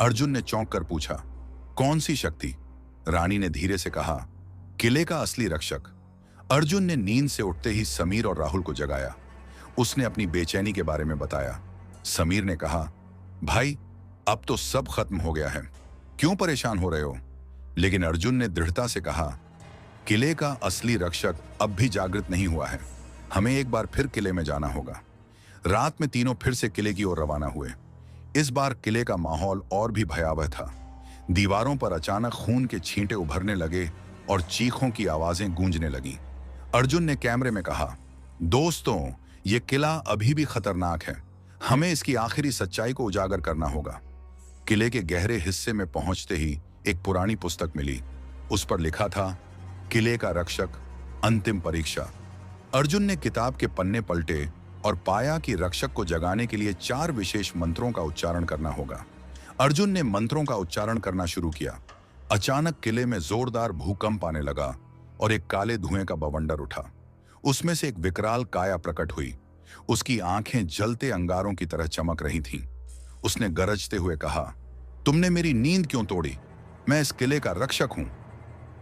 अर्जुन ने चौंक कर पूछा, कौन सी शक्ति? रानी ने धीरे से कहा, किले का असली रक्षक। अर्जुन ने नींद से उठते ही समीर और राहुल को जगाया। उसने अपनी बेचैनी के बारे में बताया। समीर ने कहा, भाई, अब तो सब खत्म हो गया है, क्यों परेशान हो रहे हो? लेकिन अर्जुन ने दृढ़ता से कहा, किले का असली रक्षक अब भी जागृत नहीं हुआ है। हमें एक बार फिर किले में जाना होगा। रात में तीनों फिर से किले की ओर रवाना हुए। इस बार किले का माहौल और भी भयावह था। दीवारों पर अचानक खून के छींटे उभरने लगे और चीखों की आवाजें गूंजने लगीं। अर्जुन ने कैमरे में कहा, दोस्तों, ये किला अभी भी खतरनाक है। हमें इसकी आखिरी सच्चाई को उजागर करना होगा। किले के गहरे हिस्से में पहुंचते ही एक पुरानी पुस्तक मिली। उस पर लिखा था, किले का रक्षक, अंतिम परीक्षा। अर्जुन ने किताब के पन्ने पलटे और पाया कि रक्षक को जगाने के लिए 4 विशेष मंत्रों का उच्चारण करना होगा। अर्जुन ने मंत्रों का उच्चारण करना शुरू किया। अचानक किले में जोरदार भूकंप आने लगा और एक काले धुएं का बवंडर उठा। उसमें से एक विकराल काया प्रकट हुई। उसकी आंखें जलते अंगारों की तरह चमक रही थीं। उसने गरजते हुए कहा, तुमने मेरी नींद क्यों तोड़ी? मैं इस किले का रक्षक हूं।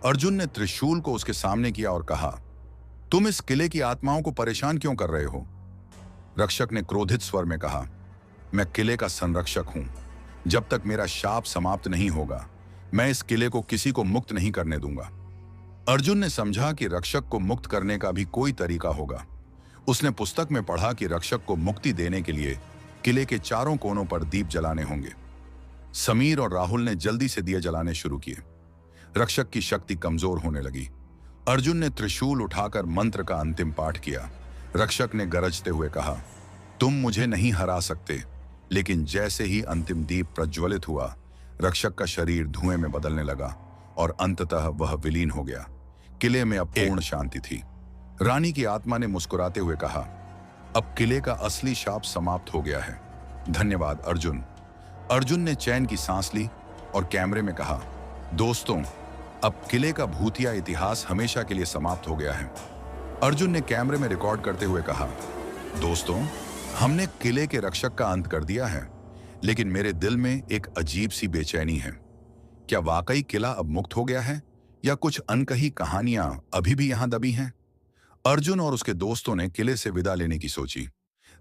अर्जुन ने त्रिशूल को उसके सामने किया और कहा, तुम इस किले की आत्माओं को परेशान क्यों कर रहे हो? रक्षक ने क्रोधित स्वर में कहा, मैं किले का संरक्षक हूं। जब तक मेरा शाप समाप्त नहीं होगा, मैं इस किले को किसी को मुक्त नहीं करने दूंगा। अर्जुन ने समझा कि रक्षक को मुक्त करने का भी कोई तरीका होगा। उसने पुस्तक में पढ़ा कि रक्षक को मुक्ति देने के लिए किले के चारों कोनों पर दीप जलाने होंगे। समीर और राहुल ने जल्दी से दिए जलाने शुरू किए। रक्षक की शक्ति कमजोर होने लगी। अर्जुन ने त्रिशूल उठाकर मंत्र का अंतिम पाठ किया। रक्षक ने गरजते हुए कहा, तुम मुझे नहीं हरा सकते। लेकिन जैसे ही अंतिम दीप प्रज्वलित हुआ, रक्षक का शरीर धुएं में बदलने लगा और अंततः वह विलीन हो गया। किले में अब पूर्ण शांति थी। रानी की आत्मा ने मुस्कुराते हुए कहा, अब किले का असली शाप समाप्त हो गया है। धन्यवाद अर्जुन। अर्जुन ने चैन की सांस ली और कैमरे में कहा, दोस्तों, अब किले का भूतिया इतिहास हमेशा के लिए समाप्त हो गया है। अर्जुन ने कैमरे में रिकॉर्ड करते हुए कहा, दोस्तों, हमने किले के रक्षक का अंत कर दिया है, लेकिन मेरे दिल में एक अजीब सी बेचैनी है। क्या वाकई किला अब मुक्त हो गया है या कुछ अनकही कहानियां अभी भी यहां दबी हैं? अर्जुन और उसके दोस्तों ने किले से विदा लेने की सोची।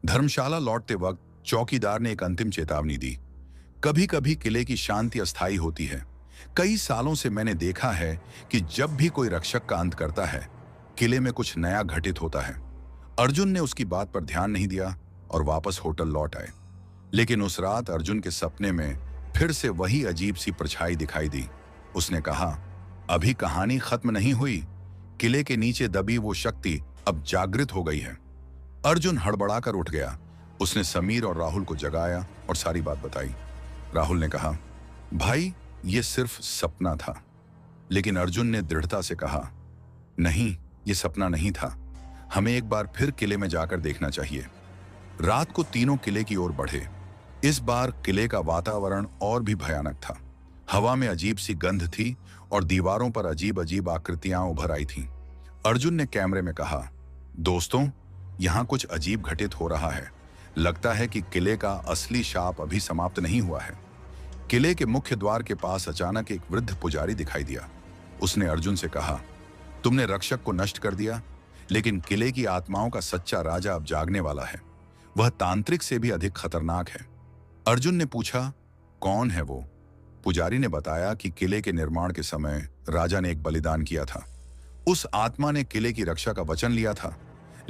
धर्मशाला लौटते वक्त चौकीदार ने एक अंतिम चेतावनी दी, कभी कभी किले की शांति अस्थायी होती है। कई सालों से मैंने देखा है कि जब भी कोई रक्षक का अंत करता है, किले में कुछ नया घटित होता है। अर्जुन ने उसकी बात पर ध्यान नहीं दिया और वापस होटल लौट आए। लेकिन उस रात अर्जुन के सपने में फिर से वही अजीब सी परछाई दिखाई दी। उसने कहा, अभी कहानी खत्म नहीं हुई। किले के नीचे दबी वो शक्ति अब जागृत हो गई है। अर्जुन हड़बड़ाकर उठ गया। उसने समीर और राहुल को जगाया और सारी बात बताई। राहुल ने कहा, भाई, ये सिर्फ सपना था। लेकिन अर्जुन ने दृढ़ता से कहा, नहीं, ये सपना नहीं था। हमें एक बार फिर किले में जाकर देखना चाहिए। रात को तीनों किले की ओर बढ़े। इस बार किले का वातावरण और भी भयानक था। हवा में अजीब सी गंध थी और दीवारों पर अजीब अजीब आकृतियां उभर आई थीं। अर्जुन ने कैमरे में कहा, दोस्तों, यहाँ कुछ अजीब घटित हो रहा है। लगता है कि किले का असली शाप अभी समाप्त नहीं हुआ है। किले के मुख्य द्वार के पास अचानक एक वृद्ध पुजारी दिखाई दिया। उसने अर्जुन से कहा, तुमने रक्षक को नष्ट कर दिया, लेकिन किले की आत्माओं का सच्चा राजा अब जागने वाला है। वह तांत्रिक से भी अधिक खतरनाक है। अर्जुन ने पूछा, कौन है वो? पुजारी ने बताया कि किले के निर्माण के समय राजा ने एक बलिदान किया था। उस आत्मा ने किले की रक्षा का वचन लिया था,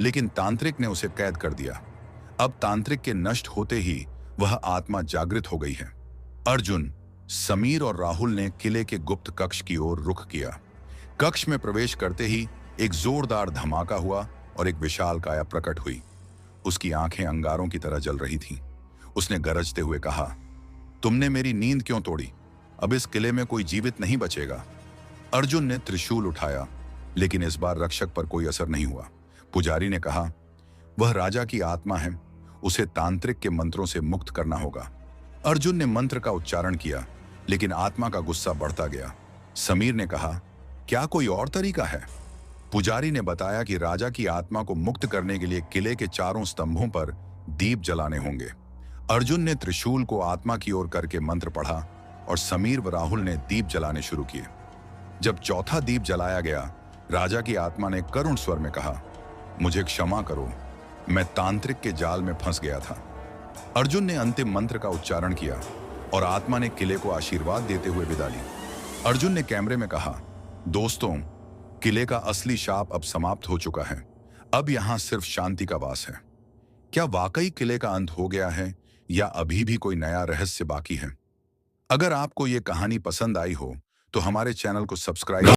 लेकिन तांत्रिक ने उसे कैद कर दिया। अब तांत्रिक के नष्ट होते ही वह आत्मा जागृत हो गई है। अर्जुन, समीर और राहुल ने किले के गुप्त कक्ष की ओर रुख किया। कक्ष में प्रवेश करते ही एक जोरदार धमाका हुआ और एक विशाल काया प्रकट हुई। उसकी आंखें अंगारों की तरह जल रही थीं। उसने गरजते हुए कहा, तुमने मेरी नींद क्यों तोड़ी? अब इस किले में कोई जीवित नहीं बचेगा। अर्जुन ने त्रिशूल उठाया, लेकिन इस बार रक्षक पर कोई असर नहीं हुआ। पुजारी ने कहा, वह राजा की आत्मा है, उसे तांत्रिक के मंत्रों से मुक्त करना होगा। अर्जुन ने मंत्र का उच्चारण किया, लेकिन आत्मा का गुस्सा बढ़ता गया। समीर ने कहा, क्या कोई और तरीका है? पुजारी ने बताया कि राजा की आत्मा को मुक्त करने के लिए किले के चारों स्तंभों पर दीप जलाने होंगे। अर्जुन ने त्रिशूल को आत्मा की ओर करके मंत्र पढ़ा और समीर व राहुल ने दीप जलाने शुरू किए। जब चौथा दीप जलाया गया, राजा की आत्मा ने करुण स्वर में कहा, मुझे क्षमा करो, मैं तांत्रिक के जाल में फंस गया था। अर्जुन ने अंतिम मंत्र का उच्चारण किया और आत्मा ने किले को आशीर्वाद देते हुए विदा ली। अर्जुन ने कैमरे में कहा, दोस्तों, किले का असली शाप अब समाप्त हो चुका है। अब यहां सिर्फ शांति का वास है। क्या वाकई किले का अंत हो गया है या अभी भी कोई नया रहस्य बाकी है? अगर आपको ये कहानी पसंद आई हो तो हमारे चैनल को सब्सक्राइब